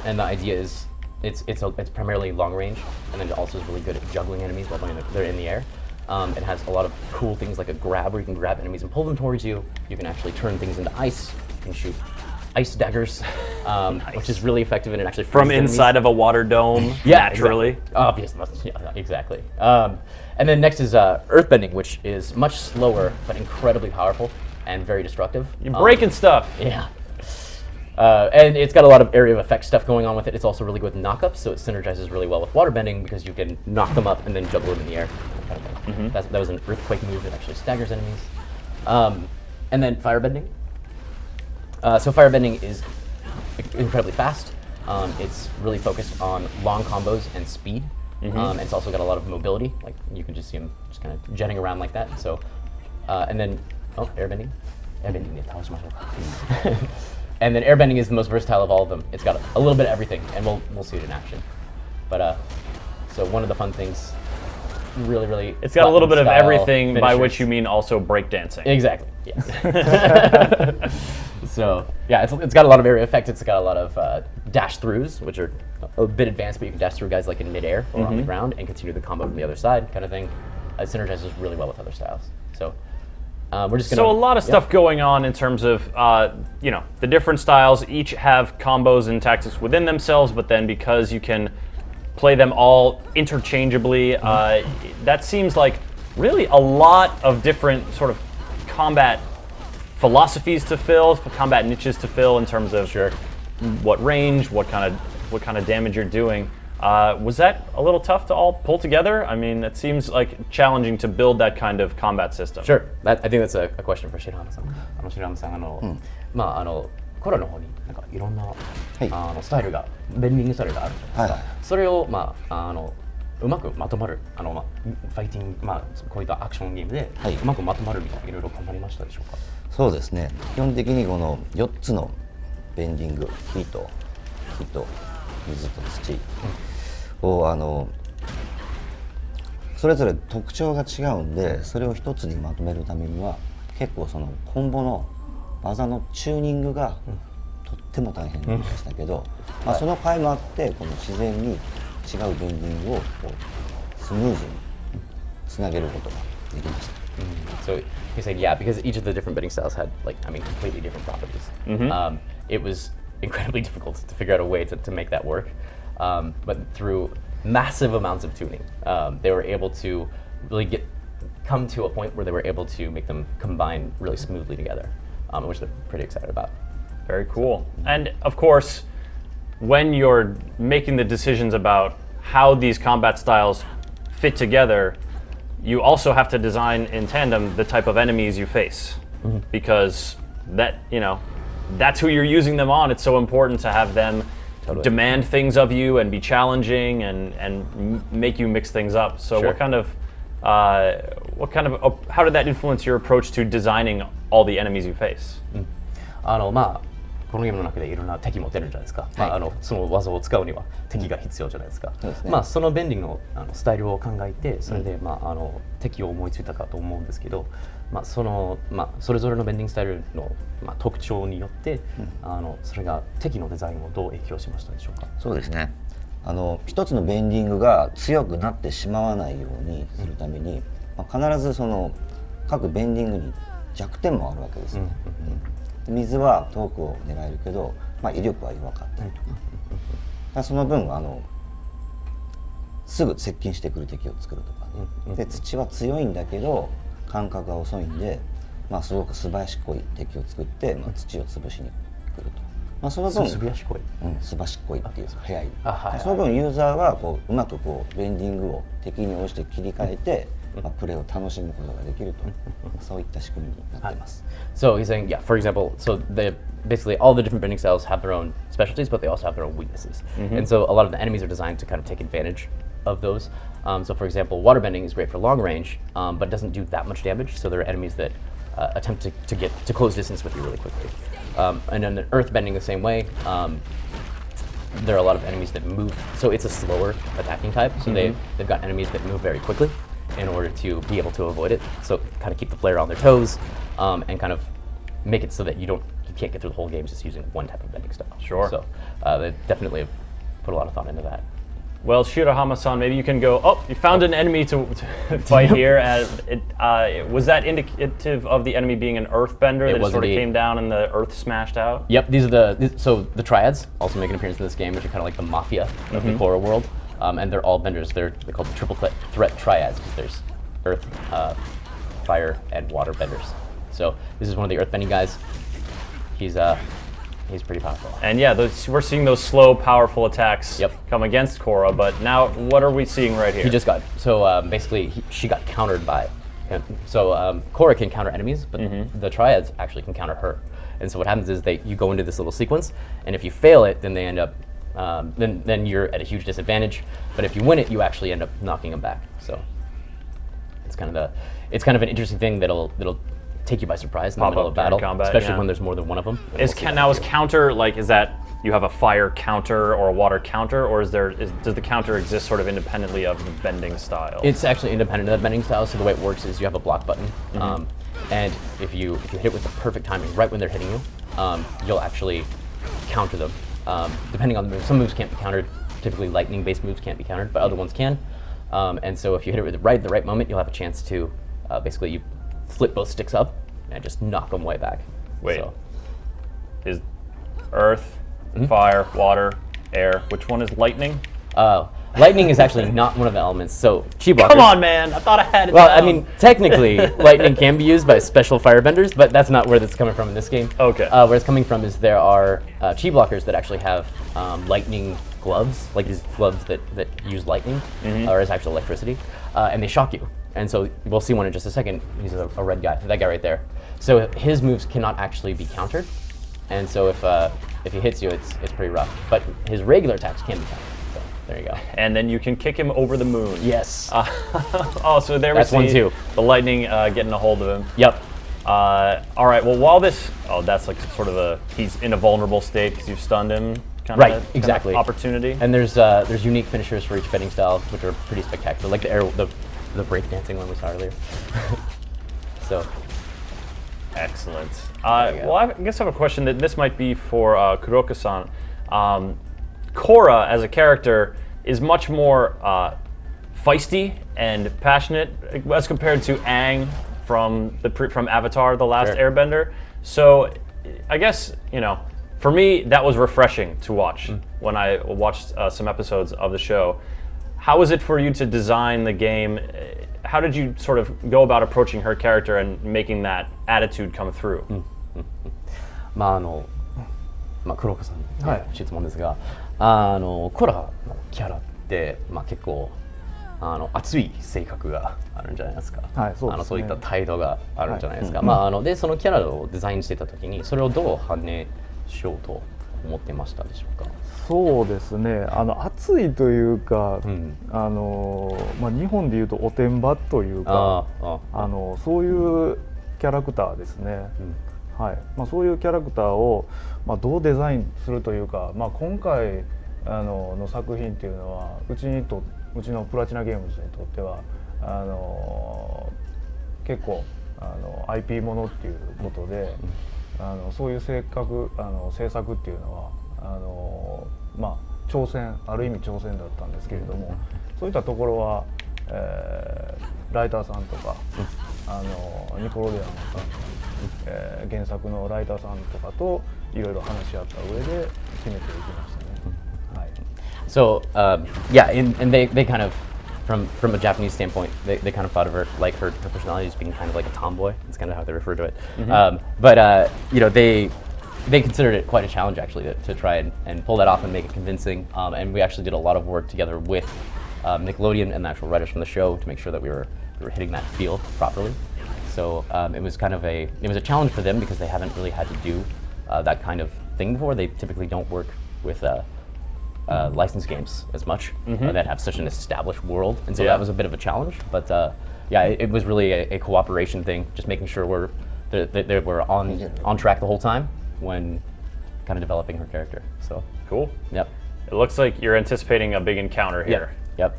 the idea is it's primarily long range, and then it also is really good at juggling enemies while they're in the air. It has a lot of cool things like a grab where you can grab enemies and pull them towards you. You can actually turn things into ice. You can shoot ice daggers, which is really effective, and it actually from inside of a water dome. Naturally. Exactly. Obviously, yeah, exactly. And then next is earthbending, which is much slower but incredibly powerful and very destructive. You're breaking stuff. Yeah. And it's got a lot of area of effect stuff going on with it. It's also really good with knockups, so it synergizes really well with waterbending because you can knock them up and then juggle them in the air. That was an earthquake move that actually staggers enemies. And then firebending. So firebending is incredibly fast. It's really focused on long combos and speed. It's also got a lot of mobility. Like you can just see them just kind of jetting around like that. So, and then airbending. Airbending, and then airbending is the most versatile of all of them. It's got a little bit of everything, and we'll see it in action. But so one of the fun things, really, it's got a little bit of everything, finishers. by which you mean also breakdancing. Exactly. Yes. So yeah, it's got a lot of area effect. It's got a lot of dash throughs, which are a bit advanced, but you can dash through guys like in midair or on the ground and continue the combo from the other side, kind of thing. It synergizes really well with other styles. So. We're just gonna, so a lot of stuff going on in terms of the different styles each have combos and tactics within themselves, but then because you can play them all interchangeably, that seems like really a lot of different sort of combat philosophies to fill, combat niches to fill in terms of what range, what kind of damage you're doing. Was that a little tough to all pull together? I mean, it seems like challenging to build that kind of combat system. Sure. I think that's a question for 白浜さん。白浜さんコロの方になんかいろんな、スタイルがベンディングスタイルがあるじゃないですか。それをうまくまとまるファイティングこういったアクションゲームで、うまくまとまるみたいないろいろ頑張りましたでしょうか。そうですね。基本的にこの4つのベンディング、火と水と土をそれぞれ特徴が違うんで、それを一つにまとめるためには結構そのコンボの技のチューニングがとっても大変でしたけど、その回もあってこの自然に違うベンディングをこうスムーズにつなげることができました。So he said, yeah, because each of the different bending styles had completely different properties. It was incredibly difficult to figure out a way to make that work, but through massive amounts of tuning, they were able to really come to a point where they were able to make them combine really smoothly together, which they're pretty excited about. Very cool. And of course, when you're making the decisions about how these combat styles fit together, you also have to design in tandem the type of enemies you face, because that's who you're using them on. It's so important to have them demand things of you and be challenging and make you mix things up. So how did that influence your approach to designing all the enemies you face? このゲームの中でいろんな敵も出るじゃないですか。その技を使うには敵が必要じゃないですか。そのベンディングのスタイルを考えて、それで敵を思いついたかと思うんですけど、それぞれのベンディングスタイルの特徴によって、それが敵のデザインをどう影響しましたでしょうか。そうですね。一つのベンディングが強くなってしまわないようにするために、必ずその各ベンディングに弱点もあるわけですよ。水は遠くを狙えるけど、威力は弱かったりとか、その分すぐ接近してくる敵を作るとか、で土は強いんだけど感覚が遅いんで、すごく素晴らしっこい敵を作って、土を潰しに来ると。その分素晴らしっこい、素晴らしっこいっていう速い。その分ユーザーはうまくベンディングを敵に応じて切り替えて、プレイを楽しむことができると、そういった仕組みになっています。So he's saying, yeah, for example, so basically all the different bending styles have their own specialties, but they also have their own weaknesses. And so a lot of the enemies are designed to kind of take advantage of those. So for example, water bending is great for long range, but doesn't do that much damage. So there are enemies that attempt to get to close distance with you really quickly. And then earth bending the same way. There are a lot of enemies that move, so it's a slower attacking type. So they've got enemies that move very quickly in order to be able to avoid it. So kind of keep the player on their toes, and kind of make it so that you can't get through the whole game just using one type of bending style. Sure. So they definitely have put a lot of thought into that. Well, Shirahama-san, maybe you can go. Oh, you found an enemy to fight here. Was that indicative of the enemy being an earthbender that sort of came down and the earth smashed out? Yep, these are the triads also make an appearance in this game, which are kind of like the mafia of the Korra world. And they're all benders. They're called the triple threat triads because there's earth, fire, and water benders. So this is one of the earth bending guys. He's pretty powerful. And yeah, we're seeing those slow, powerful attacks come against Korra. But now, what are we seeing right here? He just got basically she got countered by him. So Korra can counter enemies, but the triads actually can counter her. And so what happens is you go into this little sequence, and if you fail it, then they end up. Then you're at a huge disadvantage. But if you win it, you actually end up knocking them back. So it's kind of an interesting thing that'll take you by surprise in the middle of battle, especially when there's more than one of them. Is counter is that you have a fire counter or a water counter, or does the counter exist sort of independently of the bending style? It's actually independent of the bending style. So the way it works is you have a block button, and if you hit it with the perfect timing, right when they're hitting you, you'll actually counter them. Depending on the move, some moves can't be countered. Typically, lightning-based moves can't be countered, but other ones can. And so if you hit it with the right moment, you'll have a chance to basically you flip both sticks up and just knock them way back. Wait, is earth, fire, water, air? Which one is lightning? lightning is actually not one of the elements. So chi blockers. Come on, man! I thought I had it. Well, down. I mean, technically, lightning can be used by special firebenders, but that's not where that's coming from in this game. Okay. Where it's coming from is there are chi blockers that actually have lightning gloves, like these gloves that use lightning, or as actual electricity, and they shock you. And so we'll see one in just a second. He's a red guy, that guy right there. So his moves cannot actually be countered, and so if he hits you, it's pretty rough. But his regular attacks can be countered. So there you go. And then you can kick him over the moon. Yes. Oh, so there we That's see one too. the lightning getting a hold of him. Yep. All right. Well, while this, that's like sort of he's in a vulnerable state because you've stunned him. Right. Exactly. Opportunity. And there's unique finishers for each bending style, which are pretty spectacular, like the breakdancing one we saw earlier. So. Excellent. Well, I guess I have a question that this might be for Kuroka-san. Korra, as a character, is much more feisty and passionate as compared to Aang from Avatar: The Last Airbender. So, I guess for me that was refreshing to watch when I watched some episodes of the show. How was it for you to design the game? How did you sort of go about approaching her character and making that attitude come through? 黒岡さんに質問ですが、コラのキャラって、結構熱い性格があるんじゃないですか。はい、そうですね。そういった態度があるんじゃないですか。でそのキャラをデザインしてた時にそれをどう反映しようと思ってましたでしょうか。そうですね。熱いというか、日本でいうとおてんばというか、そういうキャラクターですね。はい。そういうキャラクターをどうデザインするというか、今回の作品っていうのはうちのプラチナゲームズにとっては結構IP ものっていうことで、そういう制作っていうのはある意味挑戦だったんですけれども、そういったところは、ライターさんとかニコロデアンさん、原作のライターさんとかといろいろ話し合った上で決めていきましたね。はい。So yeah, and they kind of from a Japanese standpoint, they kind of thought of her like her personality as being kind of like a tomboy. It's kind of how they refer to it. But they considered it quite a challenge actually to try and pull that off and make it convincing. And we actually did a lot of work together with Nickelodeon and the actual writers from the show to make sure that we were hitting that feel properly. So it was a challenge for them because they haven't really had to do that kind of thing before. They typically don't work with licensed games as much that have such an established world, and so that was a bit of a challenge. But it was really a cooperation thing, just making sure we're on track the whole time when kind of developing her character. So cool. Yep. It looks like you're anticipating a big encounter here. Yep.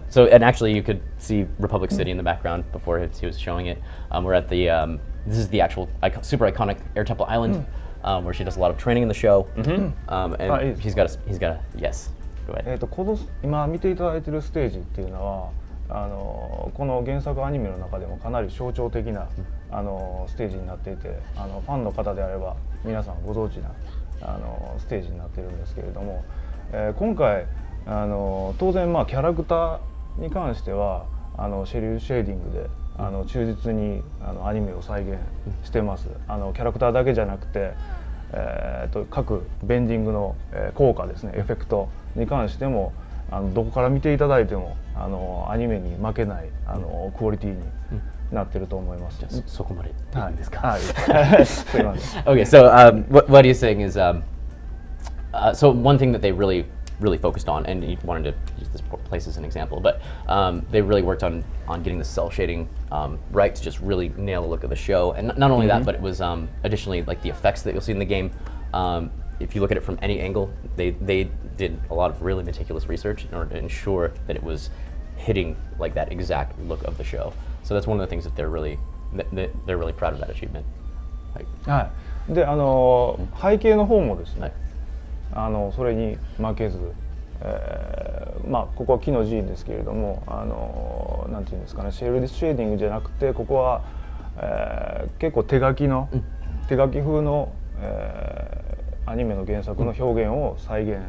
So and actually you could see Republic City in the background before he was showing it. We're at the this is the actual super iconic Air Temple Island. Where she does a lot of training in the show, and he's got a yes. Go ahead. この今見ていただいているステージっていうのはこの原作アニメの中でもかなり象徴的なステージになっていて、ファンの方であれば皆さんご存知なステージになっているんですけれども、今回当然キャラクターに関してはシェーディングで忠実にアニメを再現してます。キャラクターだけじゃなくて、各ベンディングの効果ですね、エフェクトに関してもどこから見ていただいてもアニメに負けないクオリティになってると思います。そこまでいいですか。はい。すいません。Okay, so what he's saying is, so one thing that they really focused on, and he wanted to use this place as an example, but they really worked on getting the cell shading right to just really nail the look of the show. And not only that, but it was additionally like the effects that you'll see in the game. If you look at it from any angle, they did a lot of really meticulous research in order to ensure that it was hitting like that exact look of the show. So that's one of the things that they're really proud of that achievement. はい。で背景の方もですね。それに負けず、ここは木の寺院ですけれども、なんていうんですかね、シェーディングじゃなくて、ここは、結構手書き風の、アニメの原作の表現を再現、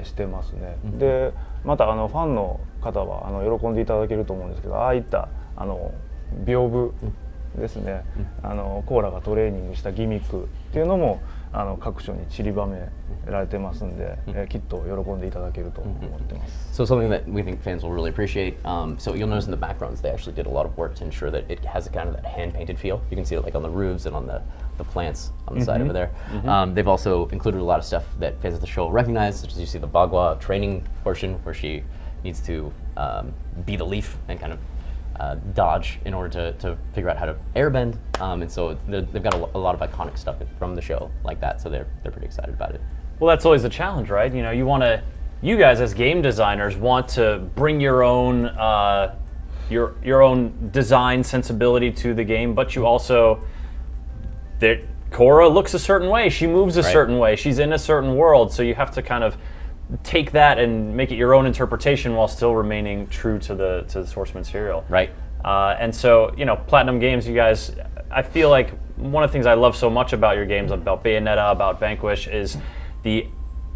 してますね。で、またファンの方は喜んでいただけると思うんですけど、ああいった屏風ですね、コーラがトレーニングしたギミックっていうのも各所に散りばめられてますんで、きっと喜んでいただけると思ってます。So something that we think fans will really appreciate. So you'll notice in the backgrounds they actually did a lot of work to ensure that it has a kind of that hand-painted feel. You can see it like on the roofs and on the plants on the side over there. They've also included a lot of stuff that fans of the show recognize, such as you see the Bagua training portion where she needs to be the leaf and kind of dodge in order to figure out how to airbend, and so they've got a lot of iconic stuff from the show like that. So they're pretty excited about it. Well, that's always the challenge, right? You know, you guys as game designers want to bring your own design sensibility to the game, but you also Korra looks a certain way, she moves a certain way, she's in a certain world, so you have to kind of take that and make it your own interpretation while still remaining true to the source material. Right. And so, you know, Platinum Games, you guys, I feel like one of the things I love so much about your games, about Bayonetta, about Vanquish, is the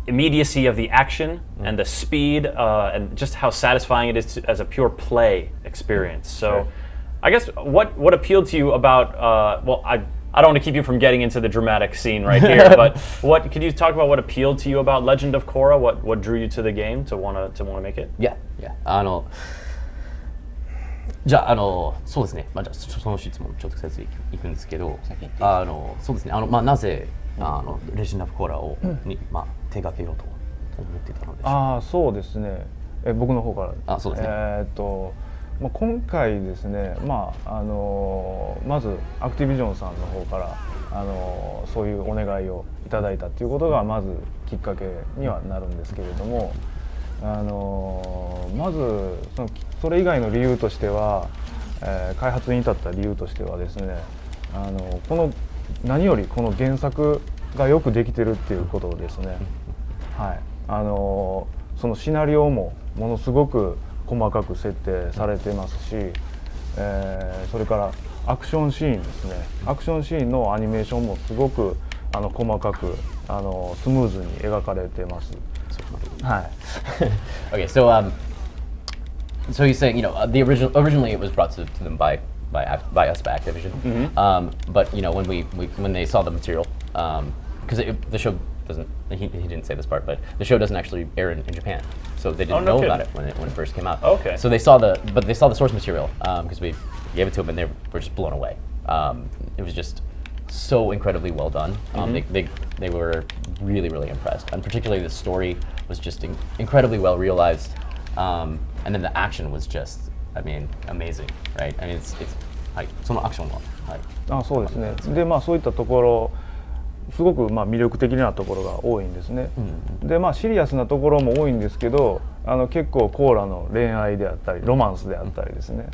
immediacy of the action and the speed and just how satisfying it is as a pure play experience. So I guess what appealed to you about, well, I don't want to keep you from getting into the dramatic scene right here, but could you talk about what appealed to you about Legend of Korra? What drew you to the game to want to make it? Yeah. じゃあそうですね。じゃあその質問ちょっと説明いくんですけど、そうですね。なぜレジェンド・オブ・コーラを手掛けようと思ってたのでしょうか。そうですね。僕の方から。そうですね。今回ですね、まずアクティビジョンさんの方からそういうお願いをいただいたということがまずきっかけにはなるんですけれども、まずそれ以外の理由としては、開発に至った理由としてはですね、何よりこの原作がよくできてるっていうことですね。はい、そのシナリオもものすごく細かく設定されてますし、それからアクションシーンですね。アクションシーンのアニメーションもすごく細かくスムーズに描かれてます。はい。Okay, so so he's saying, you know, originally it was brought to them by us by Activision, but you know when they saw the material, because the show doesn't, he didn't say this part, but the show doesn't actually air in Japan, so they didn't know about it when it first came out. Okay. So they saw the source material because we gave it to them and they were just blown away. It was just so incredibly well done. They were really impressed, and particularly the story was just incredibly well realized, and then the action was just, I mean, amazing, right? I mean, it's はい、そのアクションは、はい。そうですね。でそういったところすごく魅力的なところが多いんですね。でシリアスなところも多いんですけど、結構コーラの恋愛であったりロマンスであったりですね。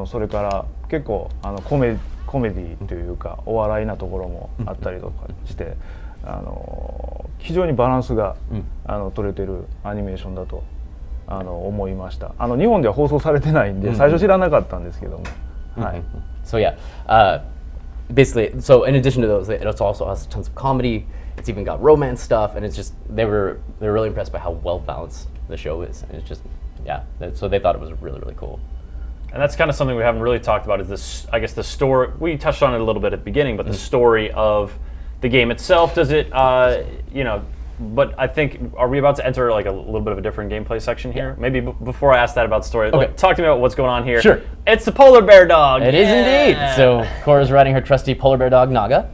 それから結構コメディというかお笑いなところもあったりとかして、非常にバランスが取れてるアニメーションだと思いました。日本では放送されてないんで最初知らなかったんですけども。はい。So yeah, basically, so in addition to those, it also has tons of comedy. It's even got romance stuff, and it's just they were really impressed by how well balanced the show is. And it's just so they thought it was really cool. And that's kind of something we haven't really talked about is this, I guess the story, we touched on it a little bit at the beginning, but the story of the game itself, does it, you know, but I think, are we about to enter like a little bit of a different gameplay section here? Yeah. Maybe before I ask that about the story, okay. Talk to me about what's going on here. Sure. It's the polar bear dog. It is indeed. So Korra's riding her trusty polar bear dog, Naga.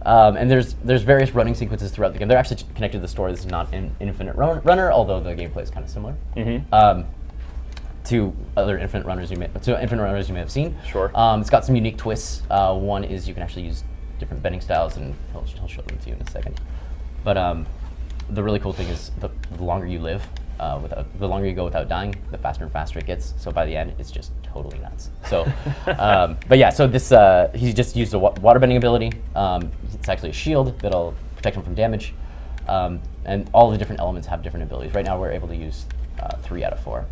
And there's various running sequences throughout the game. They're actually connected to the story. This is not an Infinite Runner, although the gameplay is kind of similar. To other Infinite Runners you may have seen. Sure. It's got some unique twists. One is you can actually use different bending styles, and he'll show them to you in a second. But the really cool thing is the longer you live, the longer you go without dying, the faster and faster it gets. So by the end, it's just totally nuts. So, but yeah, so this he's just used a water bending ability. It's actually a shield that'll protect him from damage, and all the different elements have different abilities. Right now, we're able to use 3 out of 4.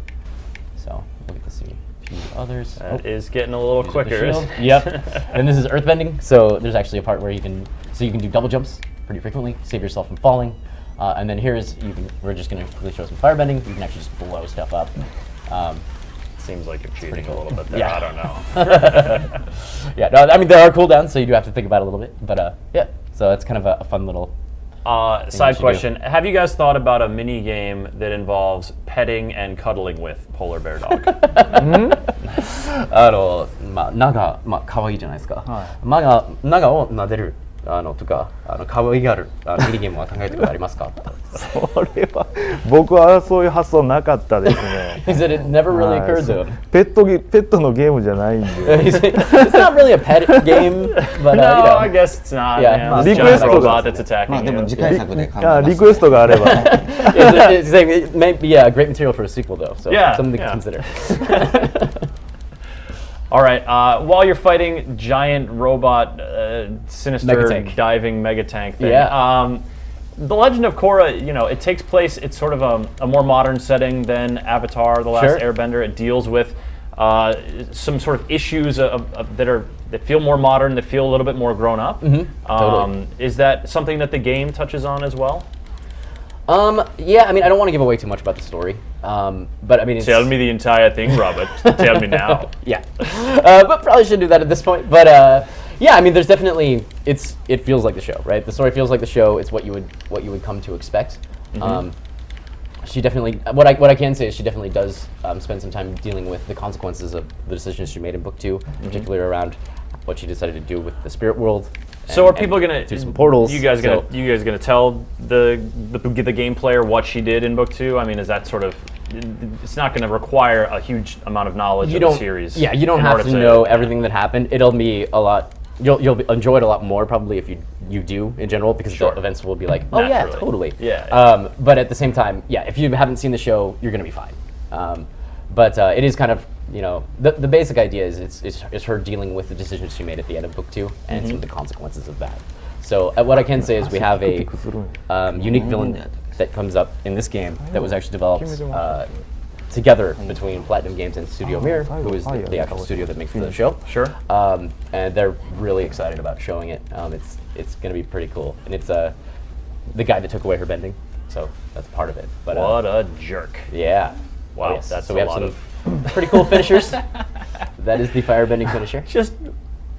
So we'll get to see a few others. That is getting a little quicker. Yep. And this is earthbending, so there's actually a part where you can do double jumps pretty frequently, save yourself from falling. And then we're just going to quickly show some firebending. You can actually just blow stuff up. Seems like you're cheating a little bit there. Yeah. I don't know. Yeah, no, I mean, there are cooldowns, so you do have to think about it a little bit. But yeah, so it's kind of a fun little side question. Have you guys thought about a mini game that involves petting and cuddling with polar bear dog? ナガ、可愛いじゃないですか。ナガを撫でるとか、可愛がるミニゲームは考えたことありますか？それは僕はそういう発想なかったですね。He said it never really occurred to him. ペットのゲームじゃないんで。It's not really a pet game, but no, I guess it's not. Yeah. Man. It's a giant robot that's attacking でも you. 次回作で考えます。リクエストがあれば。it's saying it may be great material for a sequel, though. So Yeah, something to yeah. consider. All right. While you're fighting giant robot, sinister Megatank. diving mega tank thing, Yeah. The Legend of Korra, it takes place. It's sort of a more modern setting than Avatar: The Last Sure. Airbender. It deals with some sort of issues that feel more modern, that feel a little bit more grown up. Totally. Is that something that the game touches on as well? Yeah, I mean, I don't want to give away too much about the story, but I mean, Tell me the entire thing, Robert. Tell me now. Yeah, but probably shouldn't do that at this point. But yeah, I mean, there's definitely it feels like the show, right? The story feels like the show. It's what you would come to expect. She definitely what I can say is she definitely does spend some time dealing with the consequences of the decisions she made in book 2, particularly around what she decided to do with the spirit world. So are people gonna do some portals? You guys gonna tell the game player what she did in book 2? I mean, is that sort of? It's not going to require a huge amount of knowledge of the series. Yeah, you don't have to know everything that happened. It'll be a lot. You'll enjoy it a lot more probably if you do in general, because the events will be like, oh yeah, totally. Yeah. But at the same time, yeah, if you haven't seen the show, you're gonna be fine. But it is kind of, the basic idea is it's her dealing with the decisions she made at the end of book 2 and some of the consequences of that. So what I can say is we have a unique villain that comes up in this game that was actually developed together between Platinum Games and Studio Mirror, who is the actual studio that makes the show. Sure. And they're really excited about showing it. It's going to be pretty cool. And it's the guy that took away her bending, so that's part of it. But what a jerk. Yeah. Wow, yes. that's so a we have lot some pretty cool finishers. That is the firebending finisher.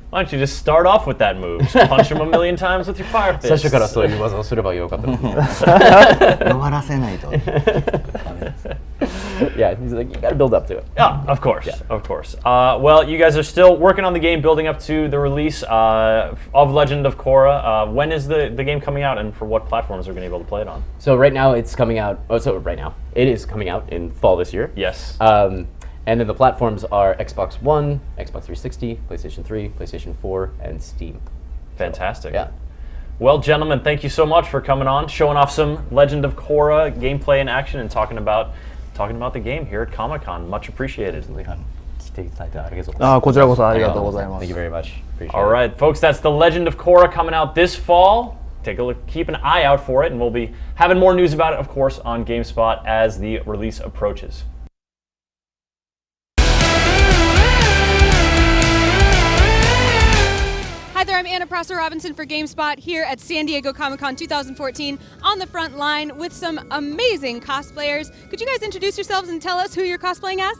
Why don't you just start off with that move? Just punch him a million times with your fire fist. 最初からそういう技をすればよかったのに。弱らせないと。 Yeah, he's like, you gotta build up to it. Yeah, of course, of course. Well, you guys are still working on the game, building up to the release of Legend of Korra. When is the game coming out, and for what platforms are we going to be able to play it on? So right now it's coming out. Right now it is coming out in fall this year. Yes. And then the platforms are Xbox One, Xbox 360, PlayStation 3, PlayStation 4, and Steam. Fantastic. Yeah. Well, gentlemen, thank you so much for coming on, showing off some Legend of Korra gameplay in action, and talking about the game here at Comic-Con. Much appreciated. こちらこそありがとうございます。 Thank you very much. Appreciate All right, folks, that's the Legend of Korra coming out this fall. Take a look, keep an eye out for it, and we'll be having more news about it, of course, on GameSpot as the release approaches. Hi there, I'm Anna Prosser-Robinson for GameSpot here at San Diego Comic-Con 2014 on the front line with some amazing cosplayers. Could you guys introduce yourselves and tell us who you're cosplaying as?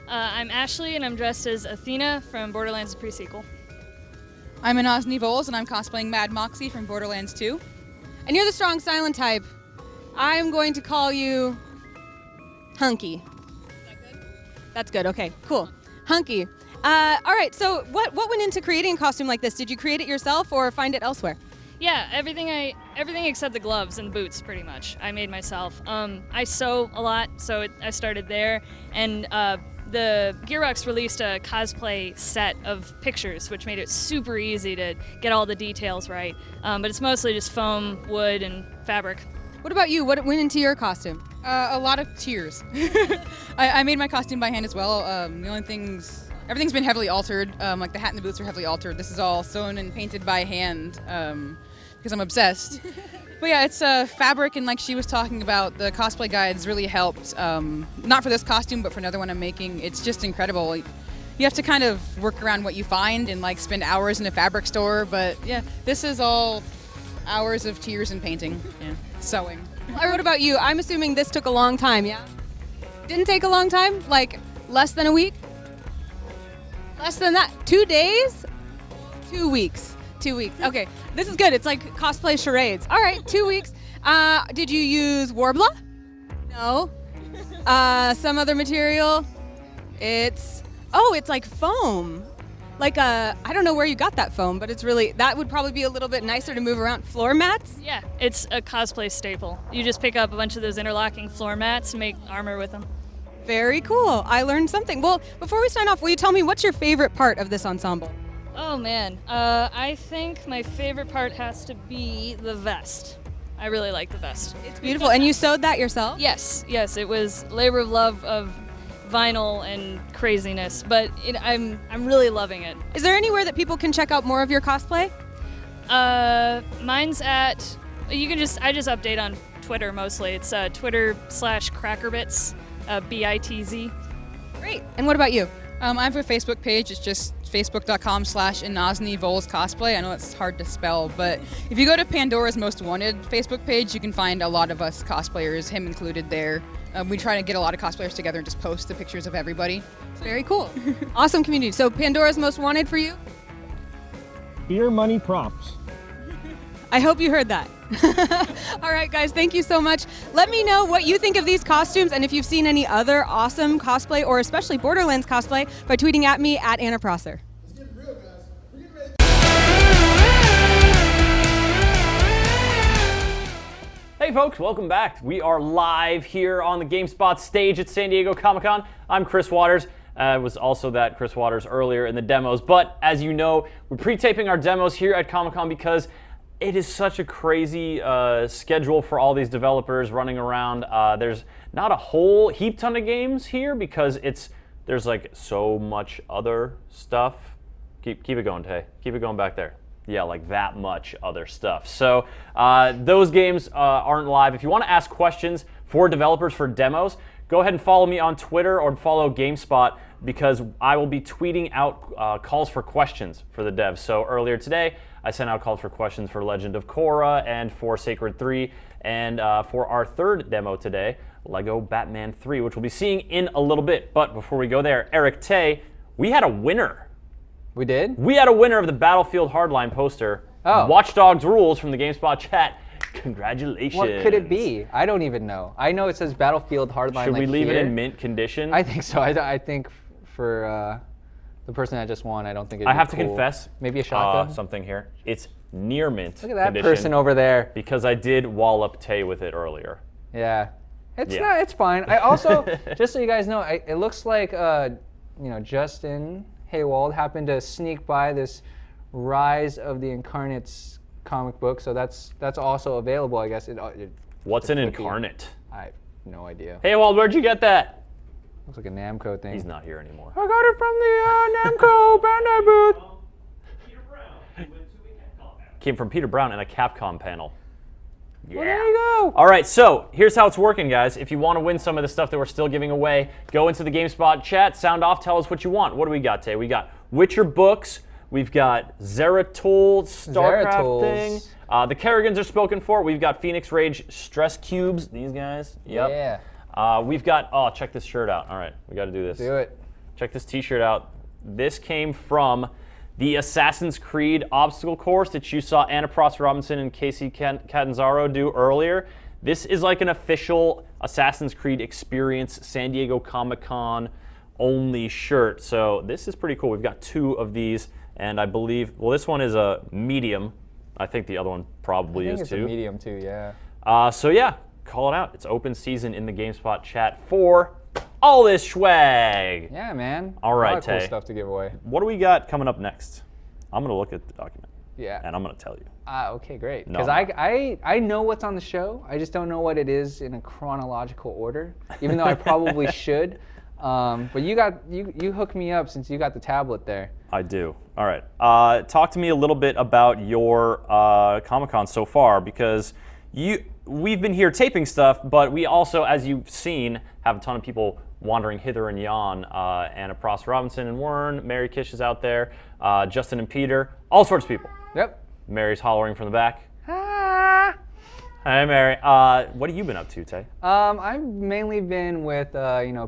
I'm Ashley, and I'm dressed as Athena from Borderlands Pre-Sequel. I'm Inaz Nivols, and I'm cosplaying Mad Moxie from Borderlands 2. And you're the strong silent type. I'm going to call you Hunky. Is that good? That's good, okay, cool. Hunky. All right, so what went into creating a costume like this? Did you create it yourself or find it elsewhere? Yeah, everything except the gloves and boots, pretty much. I made myself. I sew a lot, so I started there, and the Gearbox released a cosplay set of pictures, which made it super easy to get all the details right. But it's mostly just foam, wood, and fabric. What about you? What went into your costume? A lot of tears. I made my costume by hand as well. The only everything's been heavily altered. Like the hat and the boots are heavily altered. This is all sewn and painted by hand because I'm obsessed. But yeah, it's fabric, and like she was talking about, the cosplay guides really helped. Not for this costume, but for another one I'm making. It's just incredible. You have to kind of work around what you find and like spend hours in a fabric store. But yeah, this is all hours of tears and painting, sewing. Or what about you? I'm assuming this took a long time, yeah? Didn't take a long time? Like less than a week? Less than that? 2 days? 2 weeks. 2 weeks. Okay, this is good. It's like cosplay charades. All right, 2 weeks. Did you use Warbler? No. Some other material? It's like foam. Like I don't know where you got that foam, but it's really, that would probably be a little bit nicer to move around. Floor mats? Yeah, it's a cosplay staple. You just pick up a bunch of those interlocking floor mats and make armor with them. Very cool. I learned something. Well, before we sign off, will you tell me what's your favorite part of this ensemble? Oh man, I think my favorite part has to be the vest. I really like the vest. It's beautiful. And you sewed that yourself? Yes, it was labor of love of vinyl and craziness, but I'm really loving it. Is there anywhere that people can check out more of your cosplay? Mine's at, I just update on Twitter mostly. It's Twitter/Crackerbits, BITZ. Great. And what about you? I have a Facebook page. It's just facebook.com/InazniVolsCosplay. I know it's hard to spell, but if you go to Pandora's Most Wanted Facebook page, you can find a lot of us cosplayers, him included there. We try to get a lot of cosplayers together and just post the pictures of everybody. Very cool. Awesome community. So Pandora's Most Wanted for you? Beer money props. I hope you heard that. All right, guys, thank you so much. Let me know what you think of these costumes and if you've seen any other awesome cosplay or especially Borderlands cosplay by tweeting at me at Anna Prosser. Hey folks, welcome back. We are live here on the GameSpot stage at San Diego Comic-Con. I'm Chris Waters. I was also that Chris Waters earlier in the demos, but as you know, we're pre-taping our demos here at Comic-Con because it is such a crazy schedule for all these developers running around. There's not a whole heap ton of games here because there's like so much other stuff. Keep it going, Tay. Keep it going back there. Yeah, like that much other stuff. So those games aren't live. If you want to ask questions for developers for demos, go ahead and follow me on Twitter or follow GameSpot because I will be tweeting out calls for questions for the devs. So earlier today, I sent out calls for questions for Legend of Korra and for Sacred 3 and for our third demo today, Lego Batman 3, which we'll be seeing in a little bit. But before we go there, Eric, Tay, we had a winner. We did? We had a winner of the Battlefield Hardline poster. Oh. Watch Dogs Rules from the GameSpot chat. Congratulations. What could it be? I don't even know. I know it says Battlefield Hardline. Should we leave it in mint condition? I think so. I think for the person that just won, I don't think it'd be I have to cool. confess. Maybe a shotgun? Something here. It's near mint Look at that condition person over there. because I did wall up Tay with it earlier. Yeah. It's fine. I also, just so you guys know, it looks like Justin Haywald happened to sneak by this Rise of the Incarnates comic book, so that's also available, I guess. What's an Incarnate? I have no idea. Haywald, where'd you get that? Looks like a Namco thing. He's not here anymore. I got it from the Namco Bandai booth. Came from Peter Brown in a Capcom panel. Yeah. Well, there you go. All right, so here's how it's working, guys. If you want to win some of the stuff that we're still giving away, go into the GameSpot chat, sound off, tell us what you want. What do we got today? We got Witcher books. We've got Zeratul StarCraft thing. The Kerrigans are spoken for. We've got Phoenix Rage stress cubes. These guys. Yep. Yeah. We've got, check this shirt out. All right, we got to do this. Do it. Check this t-shirt out. This came from the Assassin's Creed obstacle course that you saw Anna Prosser Robinson and Casey Catanzaro do earlier. This is like an official Assassin's Creed experience San Diego Comic-Con only shirt. So this is pretty cool. We've got 2 of these, and I believe, well, this one is a medium. I think the other one probably is too. I think it's a medium too, yeah. So yeah, call it out. It's open season in the GameSpot chat for all this swag. Yeah, man. All right, a lot of cool Tay. stuff to give away. What do we got coming up next? I'm gonna look at the document. Yeah. And I'm gonna tell you. Okay, great. No, Because I'm I know what's on the show. I just don't know what it is in a chronological order, even though I probably should. But you hooked me up since you got the tablet there. I do. All right. Talk to me a little bit about your Comic-Con so far, because we've been here taping stuff, but we also, as you've seen, have a ton of people wandering hither and yon. Anna Prosser Robinson and Warren, Mary Kish is out there, Justin and Peter, all sorts of people. Yep. Mary's hollering from the back. Hi, Mary. What have you been up to, Tay? I've mainly been with,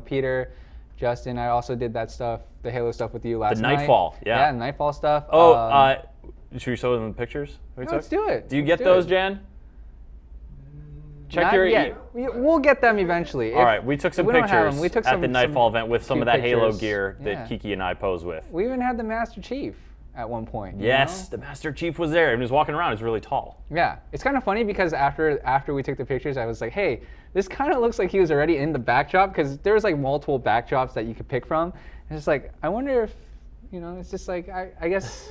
Peter, Justin. I also did that stuff, the Halo stuff with you last night. The Nightfall, yeah. Yeah, the Nightfall stuff. Oh, should we show them the pictures? Let's do it. Do you get those, Jan? Check Not your. yet. We'll get them eventually. All right, we took some pictures at the Nightfall event with some of that Halo pictures. gear that Kiki and I posed with. We even had the Master Chief at one point. Yes, the Master Chief was there and he was walking around. He's really tall. Yeah, it's kind of funny because after we took the pictures, I was like, hey, this kind of looks like he was already in the backdrop because there was like multiple backdrops that you could pick from. And it's like, I wonder if, it's just like, I guess.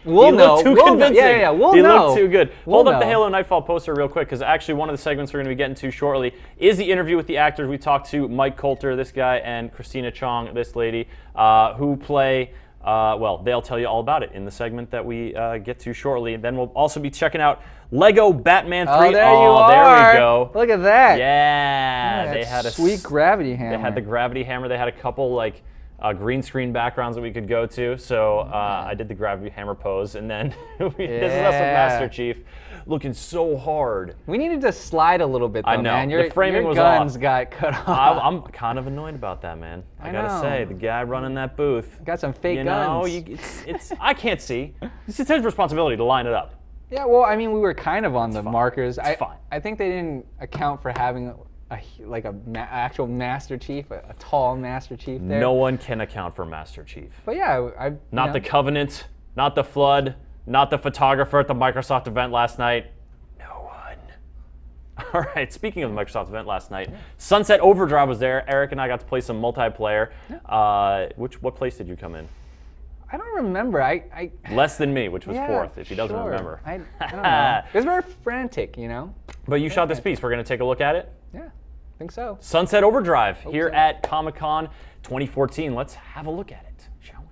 We'll know. Too convincing. Yeah, we'll he know. Looked too good. We'll Hold up the know. Halo Nightfall poster real quick, because actually one of the segments we're going to be getting to shortly is the interview with the actors. We talked to Mike Coulter, this guy, and Christina Chong, this lady, who play. Well, they'll tell you all about it in the segment that we get to shortly. Then we'll also be checking out Lego Batman 3. Oh, there you are. There we go. Look at that. Yeah, Look at they that had a sweet gravity hammer. They had the gravity hammer. They had a couple green screen backgrounds that we could go to. So I did the gravity hammer pose, and then this is us with Master Chief, looking so hard. We needed to slide a little bit, though, I know. man. The framing your was guns off. got cut off. I'm kind of annoyed about that, man. I gotta know. say, the guy running that booth got some fake guns. It's I can't see. It's his responsibility to line it up. Yeah, well, I mean, we were kind of on the markers. It's fine. I think they didn't account for having actual Master Chief, a tall Master Chief there. No one can account for Master Chief. But yeah, Not the Covenant, not the Flood, not the photographer at the Microsoft event last night. No one. All right, speaking of the Microsoft event last night, Sunset Overdrive was there. Eric and I got to play some multiplayer. What place did you come in? I don't remember. I Less than me, which was yeah, fourth, if he doesn't sure. remember. I don't know. It was very frantic, But you shot this piece. We're going to take a look at it. Yeah, I think so. Sunset Overdrive here at Comic-Con 2014. Let's have a look at it, shall we?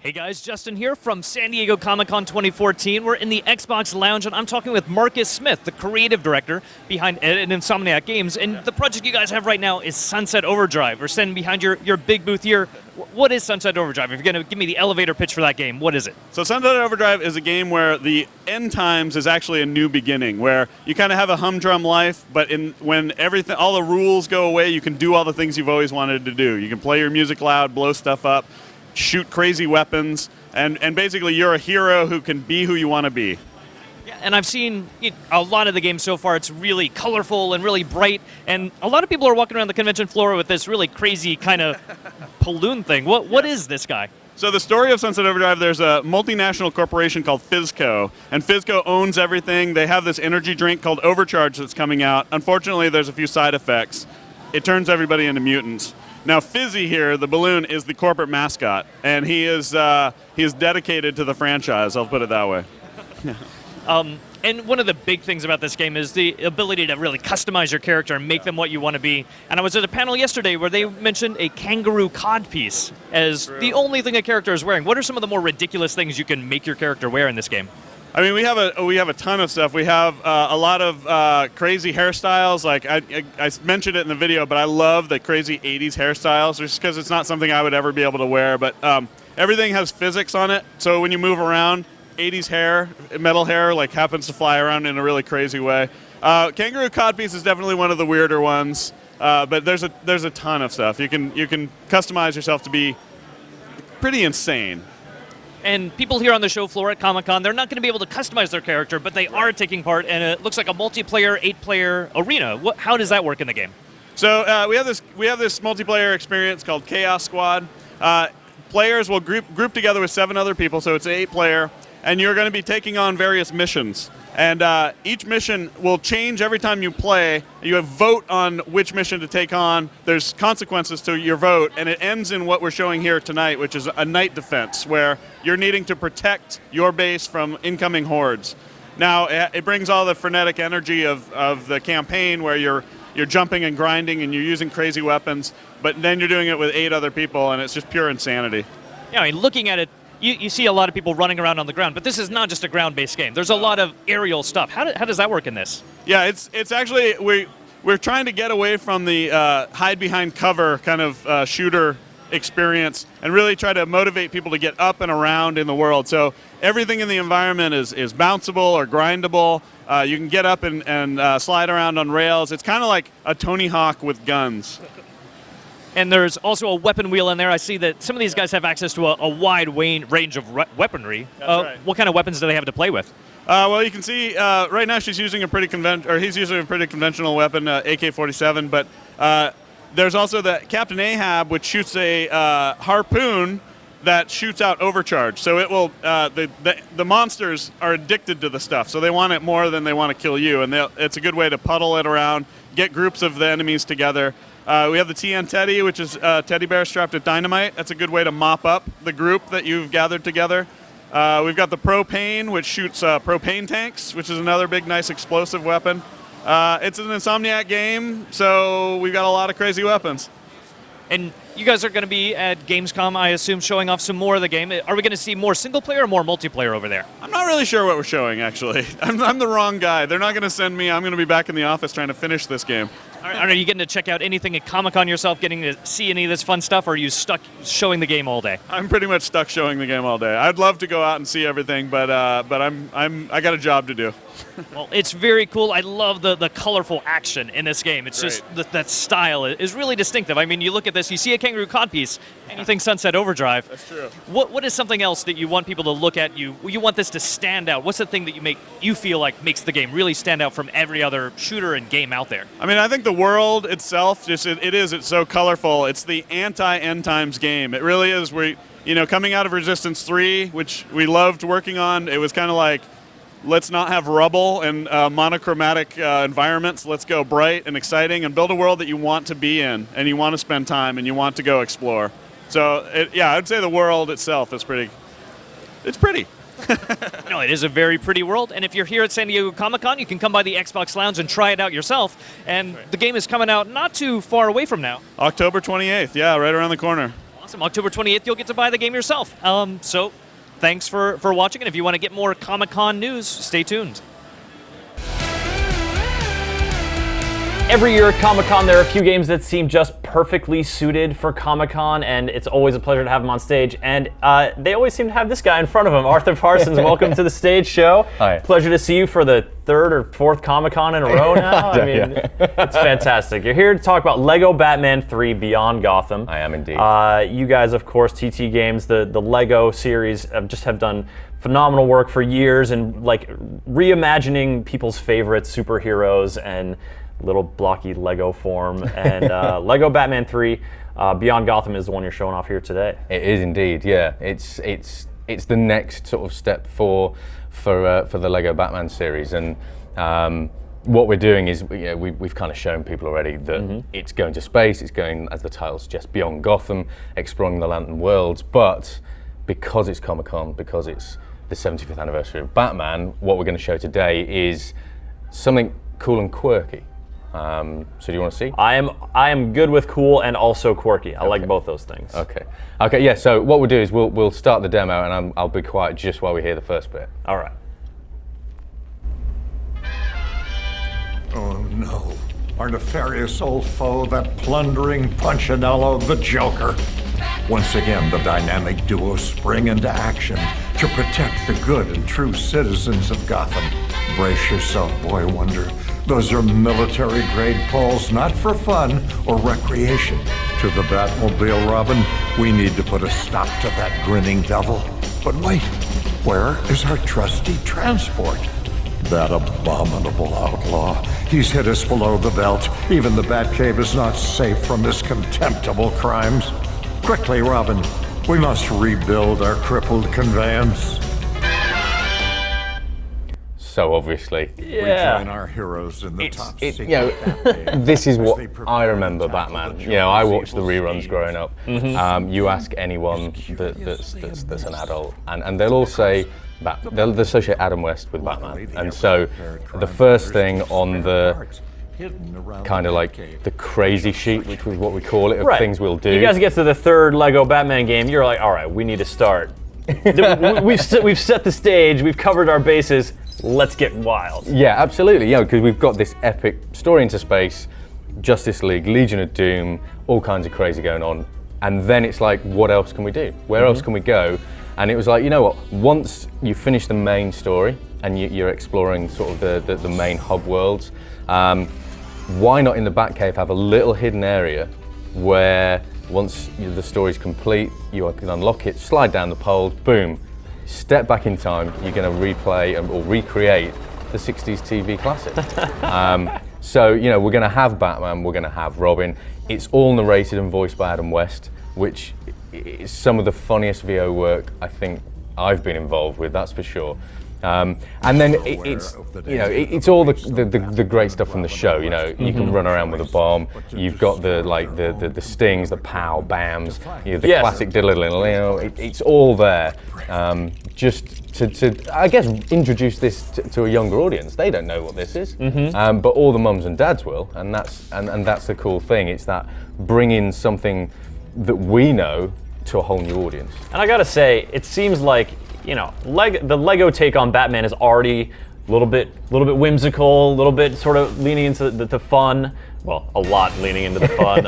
Hey guys, Justin here from San Diego Comic-Con 2014. We're in the Xbox Lounge, and I'm talking with Marcus Smith, the creative director behind Insomniac Games. And the project you guys have right now is Sunset Overdrive. We're standing behind your big booth here. What is Sunset Overdrive? If you're going to give me the elevator pitch for that game, what is it? So Sunset Overdrive is a game where the end times is actually a new beginning, where you kind of have a humdrum life, but when all the rules go away, you can do all the things you've always wanted to do. You can play your music loud, blow stuff up, shoot crazy weapons, and basically you're a hero who can be who you want to be. Yeah, and I've seen a lot of the games so far. It's really colorful and really bright, and a lot of people are walking around the convention floor with this really crazy kind of balloon thing. What is this guy? So the story of Sunset Overdrive, there's a multinational corporation called Fizco, and Fizco owns everything. They have this energy drink called Overcharge that's coming out. Unfortunately, there's a few side effects. It turns everybody into mutants. Now, Fizzy here, the balloon, is the corporate mascot, and he is dedicated to the franchise. I'll put it that way. And one of the big things about this game is the ability to really customize your character and make them what you want to be. And I was at a panel yesterday where they mentioned a kangaroo codpiece as the only thing a character is wearing. What are some of the more ridiculous things you can make your character wear in this game? I mean, we have a ton of stuff. We have a lot of crazy hairstyles. Like I mentioned it in the video, but I love the crazy 80s hairstyles, just because it's not something I would ever be able to wear. But everything has physics on it, so when you move around, 80s hair, metal hair, happens to fly around in a really crazy way. Kangaroo codpiece is definitely one of the weirder ones, but there's a ton of stuff. You can customize yourself to be pretty insane. And people here on the show floor at Comic-Con, they're not going to be able to customize their character, but they are taking part, and it looks like a multiplayer, 8-player arena. How does that work in the game? So we have this multiplayer experience called Chaos Squad. Players will group together with 7 other people, so it's an 8-player, and you're going to be taking on various missions. And each mission will change every time you play. You have vote on which mission to take on. There's consequences to your vote, and it ends in what we're showing here tonight, which is a night defense, where you're needing to protect your base from incoming hordes. Now, it brings all the frenetic energy of the campaign, where you're jumping and grinding and you're using crazy weapons, but then you're doing it with 8 other people, and it's just pure insanity. Yeah, I mean, looking at it, you see a lot of people running around on the ground, but this is not just a ground-based game. There's a lot of aerial stuff. How does that work in this? Yeah, it's actually we're trying to get away from the hide behind cover kind of shooter experience and really try to motivate people to get up and around in the world. So everything in the environment is bounceable or grindable. You can get up and slide around on rails. It's kind of like a Tony Hawk with guns. And there's also a weapon wheel in there. I see that some of these guys have access to a wide range of weaponry. That's right. What kind of weapons do they have to play with? Well, you can see right now he's using a pretty conventional weapon, AK-47. But there's also the Captain Ahab, which shoots a harpoon that shoots out overcharge. So it will the monsters are addicted to the stuff, so they want it more than they want to kill you. And it's a good way to puddle it around, get groups of the enemies together. We have the TN Teddy, which is a teddy bear strapped with dynamite. That's a good way to mop up the group that you've gathered together. We've got the Propane, which shoots propane tanks, which is another big, nice explosive weapon. It's an Insomniac game, so we've got a lot of crazy weapons. And you guys are going to be at Gamescom, I assume, showing off some more of the game. Are we going to see more single player or more multiplayer over there? I'm not really sure what we're showing, actually. I'm the wrong guy. They're not going to send me. I'm going to be back in the office trying to finish this game. Are you getting to check out anything at Comic-Con yourself, getting to see any of this fun stuff, or are you stuck showing the game all day? I'm pretty much stuck showing the game all day. I'd love to go out and see everything, but I got a job to do. Well, it's very cool. I love the colorful action in this game. It's just that style is really distinctive. I mean, you look at this, you see a kangaroo codpiece, and you think Sunset Overdrive. That's true. What is something else that you want people to look at? You want this to stand out. What's the thing that you feel like makes the game really stand out from every other shooter and game out there? I mean, I think the world itself, it's so colorful. It's the anti-end times game. It really is. Coming out of Resistance 3, which we loved working on, it was kind of like, let's not have rubble and monochromatic environments. Let's go bright and exciting and build a world that you want to be in and you want to spend time and you want to go explore. So, I'd say the world itself is pretty. It's pretty. No, it is a very pretty world, and if you're here at San Diego Comic-Con, you can come by the Xbox Lounge and try it out yourself, and the game is coming out not too far away from now. October 28th, right around the corner. Awesome. October 28th, you'll get to buy the game yourself. So thanks for watching, and if you want to get more Comic-Con news, stay tuned. Every year at Comic-Con, there are a few games that seem just perfectly suited for Comic-Con, and it's always a pleasure to have them on stage. And they always seem to have this guy in front of them. Arthur Parsons, welcome to the stage show. Hi. Pleasure to see you for the third or fourth Comic-Con in a row now. I mean, it's fantastic. You're here to talk about Lego Batman 3 Beyond Gotham. I am indeed. You guys, of course, TT Games, the Lego series, have done phenomenal work for years and reimagining people's favorite superheroes and little blocky Lego form, and Lego Batman 3 Beyond Gotham is the one you're showing off here today. It is indeed, yeah. It's the next sort of step for the Lego Batman series, and what we're doing is we've kind of shown people already that it's going to space. It's going, as the title suggests, beyond Gotham, exploring the Lantern worlds. But because it's Comic-Con, because it's the 75th anniversary of Batman, what we're going to show today is something cool and quirky. So do you want to see? I am good with cool and also quirky. I like both those things. Okay. Yeah. So what we'll do is we'll start the demo, and I'll be quiet just while we hear the first bit. All right. Oh no! Our nefarious old foe, that plundering Punchinello, the Joker. Once again, the dynamic duo spring into action to protect the good and true citizens of Gotham. Brace yourself, Boy Wonder. Those are military-grade poles, not for fun or recreation. To the Batmobile, Robin, we need to put a stop to that grinning devil. But wait, where is our trusty transport? That abominable outlaw. He's hit us below the belt. Even the Batcave is not safe from his contemptible crimes. Quickly, Robin, we must rebuild our crippled conveyance. So obviously, we join our heroes in the top secret Batcave. This is what I remember Batman. I watched the reruns growing up. You ask anyone that's an adult, and they'll all say they'll associate Adam West with Batman. And so the first thing on the kind of like the crazy sheet, which was what we call it, of things we'll do. You guys get to the third Lego Batman game, you're like, all right, we need to start. We've set the stage, we've covered our bases, let's get wild. Yeah, absolutely, because we've got this epic story into space, Justice League, Legion of Doom, all kinds of crazy going on. and then it's like, what else can we do? Where else can we go? And it was like, you know what? Once you finish the main story and you're exploring sort of the main hub worlds, why not in the Batcave have a little hidden area where once the story's complete, you can unlock it, slide down the pole, boom, step back in time, you're going to replay or recreate the 60s TV classic. So, you know, we're going to have Batman, we're going to have Robin. It's all narrated and voiced by Adam West, which is some of the funniest VO work I think I've been involved with, that's for sure. And then it's all the great stuff from the show. You know, you can run around with a bomb. You've got the stings, the pow bams, the classic diddle. It's all there. Just to I guess introduce this to a younger audience. They don't know what this is, but all the mums and dads will, and that's the cool thing. It's that bringing something that we know to a whole new audience. And I gotta say, it seems like, you know, the Lego take on Batman is already a little bit whimsical, a little bit sort of leaning into the fun. Well, a lot leaning into the fun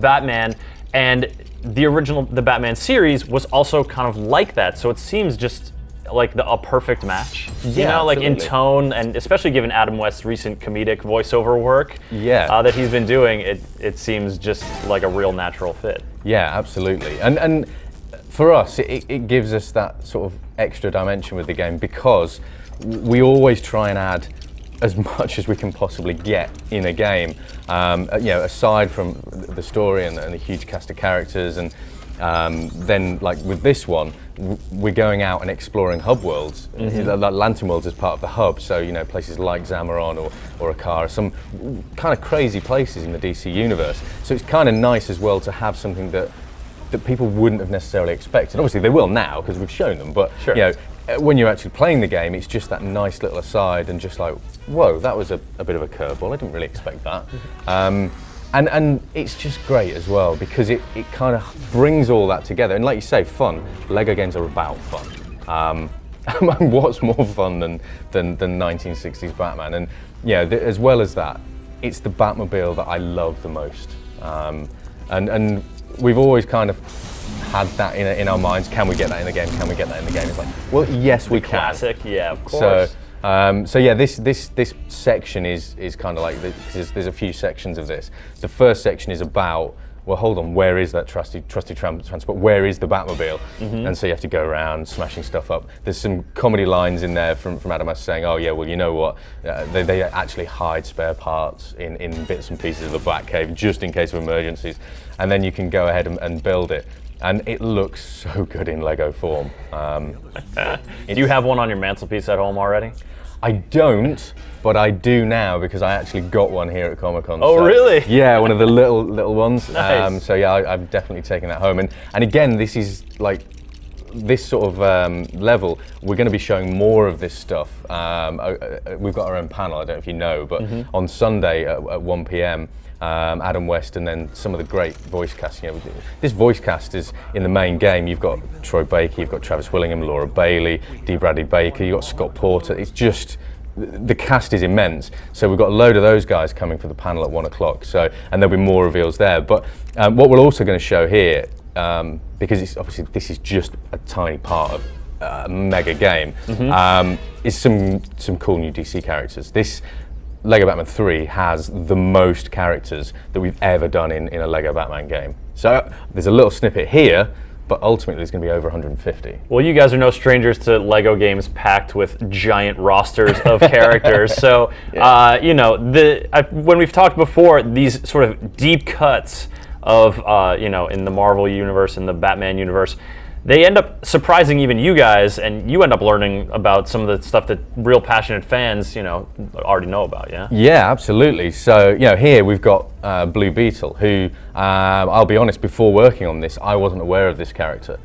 Batman. And the Batman series was also kind of like that. So it seems just like a perfect match. You know, like in tone, and especially given Adam West's recent comedic voiceover work that he's been doing, it seems just like a real natural fit. Yeah, absolutely. And for us, it gives us that sort of extra dimension with the game because we always try and add as much as we can possibly get in a game. You know, aside from the story and the huge cast of characters, and then like with this one, we're going out and exploring hub worlds, like Lantern Worlds as part of the hub. So you know, places like Zamaron or Akara, some kind of crazy places in the DC universe. So it's kind of nice as well to have something that people wouldn't have necessarily expected. Obviously they will now because we've shown them, but you know, when you're actually playing the game, it's just that nice little aside and just like, whoa, that was a bit of a curveball. I didn't really expect that. And it's just great as well because it kind of brings all that together. And like you say, fun. Lego games are about fun. What's more fun than 1960s Batman? And yeah, as well as that, it's the Batmobile that I love the most. And we've always kind of had that in our minds. Can we get that in the game? Can we get that in the game? It's like, well, yes, we can. Classic, yeah, of course. So yeah, this section is kind of like there's a few sections of this. The first section is about, well, hold on, where is that trusty transport? Where is the Batmobile? And so you have to go around smashing stuff up. There's some comedy lines in there from Adam West saying, oh yeah, well, you know what? They actually hide spare parts in bits and pieces of the Batcave just in case of emergencies. And then you can go ahead and build it. And it looks so good in Lego form. Do you have one on your mantelpiece at home already? I don't, but I do now because I actually got one here at Comic-Con. Oh, so, really? Yeah, one of the little ones. Nice. So yeah, I'm definitely taking that home. And again, this is like this sort of level. We're going to be showing more of this stuff. We've got our own panel. I don't know if you know, but on Sunday at 1 p.m. Adam West and then some of the great voice cast. You know, this voice cast is in the main game. You've got Troy Baker, you've got Travis Willingham, Laura Bailey, D. Bradley Baker, you've got Scott Porter. It's just, the cast is immense. So we've got a load of those guys coming for the panel at 1 o'clock. So, and there'll be more reveals there. But what we're also going to show here, because it's obviously this is just a tiny part of a mega game, is some cool new DC characters. This Lego Batman 3 has the most characters that we've ever done in a Lego Batman game. So there's a little snippet here, but ultimately there's going to be over 150. Well, you guys are no strangers to Lego games packed with giant rosters of characters. So, you know, when we've talked before, these sort of deep cuts of, you know, in the Marvel universe and the Batman universe, they end up surprising even you guys, and you end up learning about some of the stuff that real passionate fans, you know, already know about, yeah? Yeah, absolutely. So, you know, here we've got Blue Beetle, who, I'll be honest, before working on this, I wasn't aware of this character.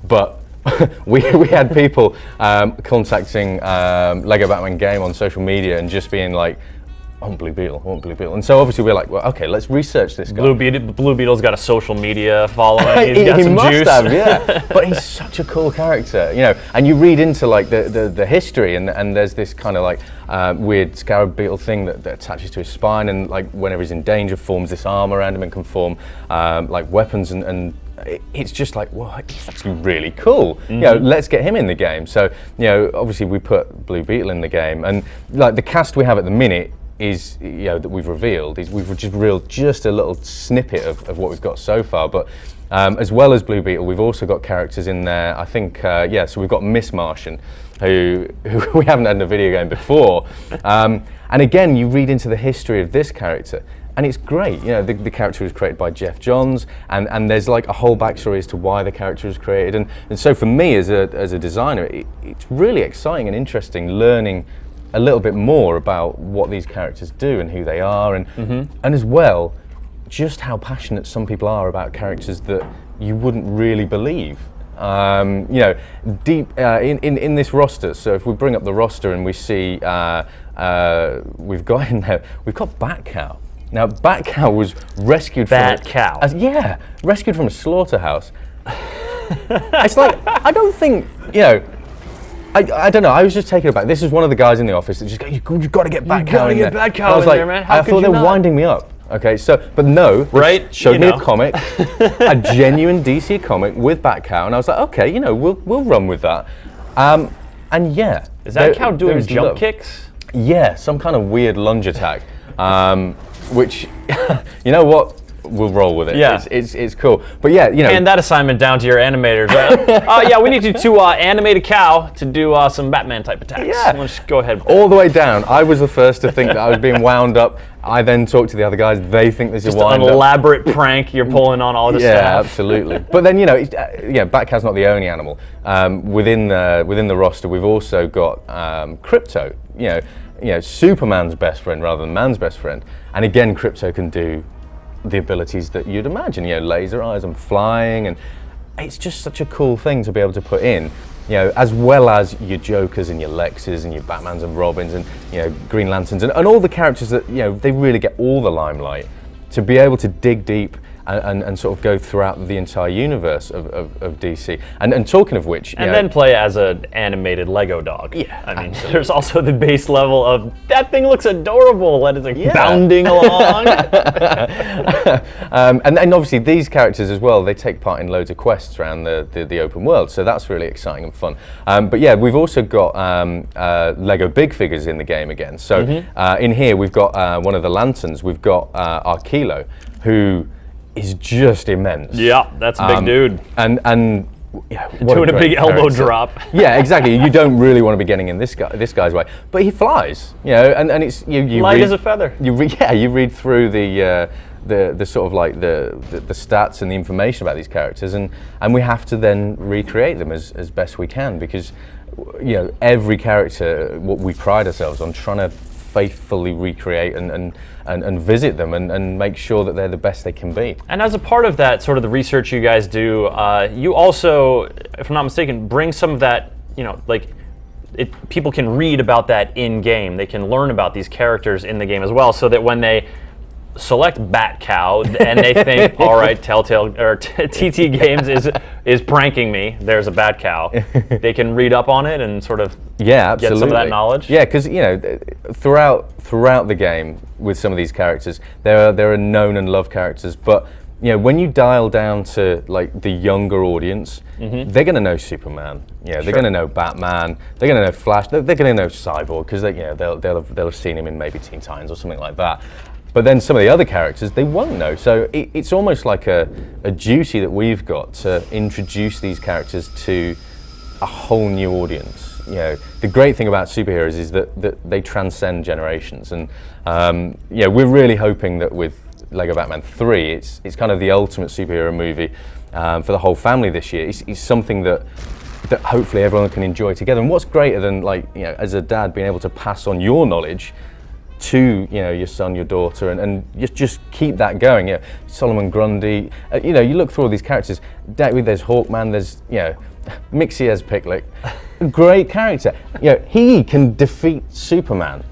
But we had people contacting Lego Batman Game on social media and just being like, want Blue Beetle. And so obviously we're like, well, okay, let's research this guy. Blue Beetle's got a social media following. He's got he some must juice. have, yeah. But he's such a cool character, you know. And you read into like the history, and there's this kind of like weird scarab beetle thing that attaches to his spine, and like whenever he's in danger, forms this arm around him and can form like weapons, and it's just like, well, he's actually really cool. You know, let's get him in the game. So, you know, obviously we put Blue Beetle in the game, and like the cast we have at the minute is, you know, that we've revealed is we've just revealed just a little snippet of what we've got so far. But as well as Blue Beetle, we've also got characters in there. I think, so we've got Miss Martian, who we haven't had in a video game before. And again, you read into the history of this character, and it's great. You know, the character was created by Jeff Johns, and there's like a whole backstory as to why the character was created. And so for me as a designer, it's really exciting and interesting learning a little bit more about what these characters do and who they are, and as well, just how passionate some people are about characters that you wouldn't really believe. You know, deep in this roster. So if we bring up the roster and we see we've got in there, we've got Bat Cow. Now, Bat Cow was rescued rescued from a slaughterhouse. It's like, I don't think, you know, I don't know, I was just taken aback. This is one of the guys in the office that just go, you've got to get Bat Cow in there. Bat Cow in there, man. How I thought they were winding me up. Okay, so, but no, right? Showed me a comic, a genuine DC comic with Bat Cow, and I was like, okay, you know, we'll run with that. And yeah. Is that cow doing jump kicks? Yeah, some kind of weird lunge attack. Which, you know what, we'll roll with it. Yeah. It's cool. But yeah, you know. Hand that assignment down to your animators. Yeah, we need you to animate a cow to do some Batman type attacks. Yeah. Let's go ahead. All the way down. I was the first to think that I was being wound up. I then talked to the other guys. They think there's just a wind an elaborate prank you're pulling on all the staff. Yeah, absolutely. But then, you know, Batcow's not the only animal. Within the roster, we've also got Crypto. You know, Superman's best friend rather than man's best friend. And again, Crypto can do the abilities that you'd imagine, you know, laser eyes and flying, and it's just such a cool thing to be able to put in, you know, as well as your Jokers and your Lexes and your Batmans and Robins and, you know, Green Lanterns and all the characters that, you know, they really get all the limelight. To be able to dig deep and sort of go throughout the entire universe of DC. And talking of which, and then play as an animated Lego dog. Yeah, I mean, there's also the base level of that thing looks adorable and it's like bounding along. And obviously these characters as well, they take part in loads of quests around the open world, so that's really exciting and fun. But yeah, we've also got Lego big figures in the game again. So in here we've got one of the lanterns. We've got Arquilo, who is just immense. Yeah, that's a big dude. And yeah, doing a big elbow drop. Yeah, exactly. You don't really want to be getting in this guy's way, but he flies. You know, and it's you light read, as a feather. You read through the sort of like the stats and the information about these characters, and we have to then recreate them as best we can, because, you know, every character, what we pride ourselves on trying to faithfully recreate and visit them and make sure that they're the best they can be. And as a part of that, sort of the research you guys do, you also, if I'm not mistaken, bring some of that, you know, like people can read about that in game. They can learn about these characters in the game as well, so that when they select Bat Cow and they think, all right, Telltale or TT Games is pranking me, there's a Bat Cow, they can read up on it and sort of get some of that knowledge. Yeah, because, you know, throughout the game with some of these characters, there are known and loved characters, but, you know, when you dial down to like the younger audience, they're going to know Superman. You know, they're going to know Batman. They're going to know Flash. They're going to know Cyborg, because they'll have seen him in maybe Teen Titans or something like that. But then some of the other characters, they won't know. So it's almost like a duty that we've got to introduce these characters to a whole new audience. You know, the great thing about superheroes is that they transcend generations. And you know, we're really hoping that with Lego Batman 3, it's kind of the ultimate superhero movie for the whole family this year. It's something that hopefully everyone can enjoy together. And what's greater than, like, you know, as a dad, being able to pass on your knowledge to, you know, your son, your daughter, and just keep that going. You know, Solomon Grundy, you know, you look through all these characters. There's Hawkman, there's, you know, Mixiez Picklick, great character. You know, he can defeat Superman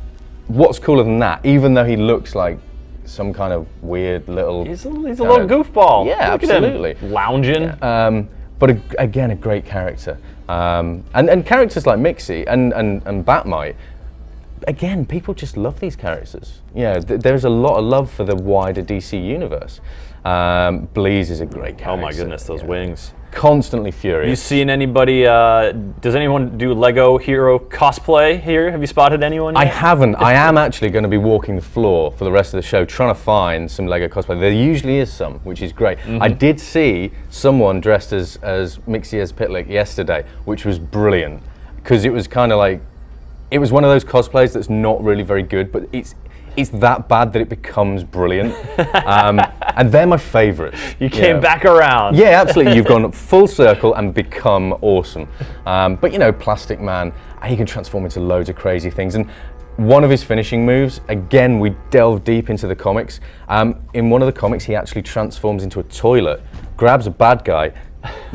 what's cooler than that? Even though he looks like some kind of weird little... He's a little goofball. Yeah, Look absolutely. At him, lounging. But again, a great character. And characters like Mixie and Batmite, again, people just love these characters. You know, there's a lot of love for the wider DC universe. Bleeze is a great character. Oh my goodness, those wings. Constantly furious. Have you seen anybody, does anyone do Lego hero cosplay here? Have you spotted anyone yet? I haven't. I am actually going to be walking the floor for the rest of the show trying to find some Lego cosplay. There usually is some, which is great. I did see someone dressed as Mixie as Pitlick yesterday, which was brilliant, because it was kind of like, it was one of those cosplays that's not really very good, but it's that bad that it becomes brilliant. And they're my favorites. You came back around. Yeah, absolutely. You've gone full circle and become awesome. But you know, Plastic Man, he can transform into loads of crazy things. And one of his finishing moves, again, we delve deep into the comics. In one of the comics, he actually transforms into a toilet, grabs a bad guy,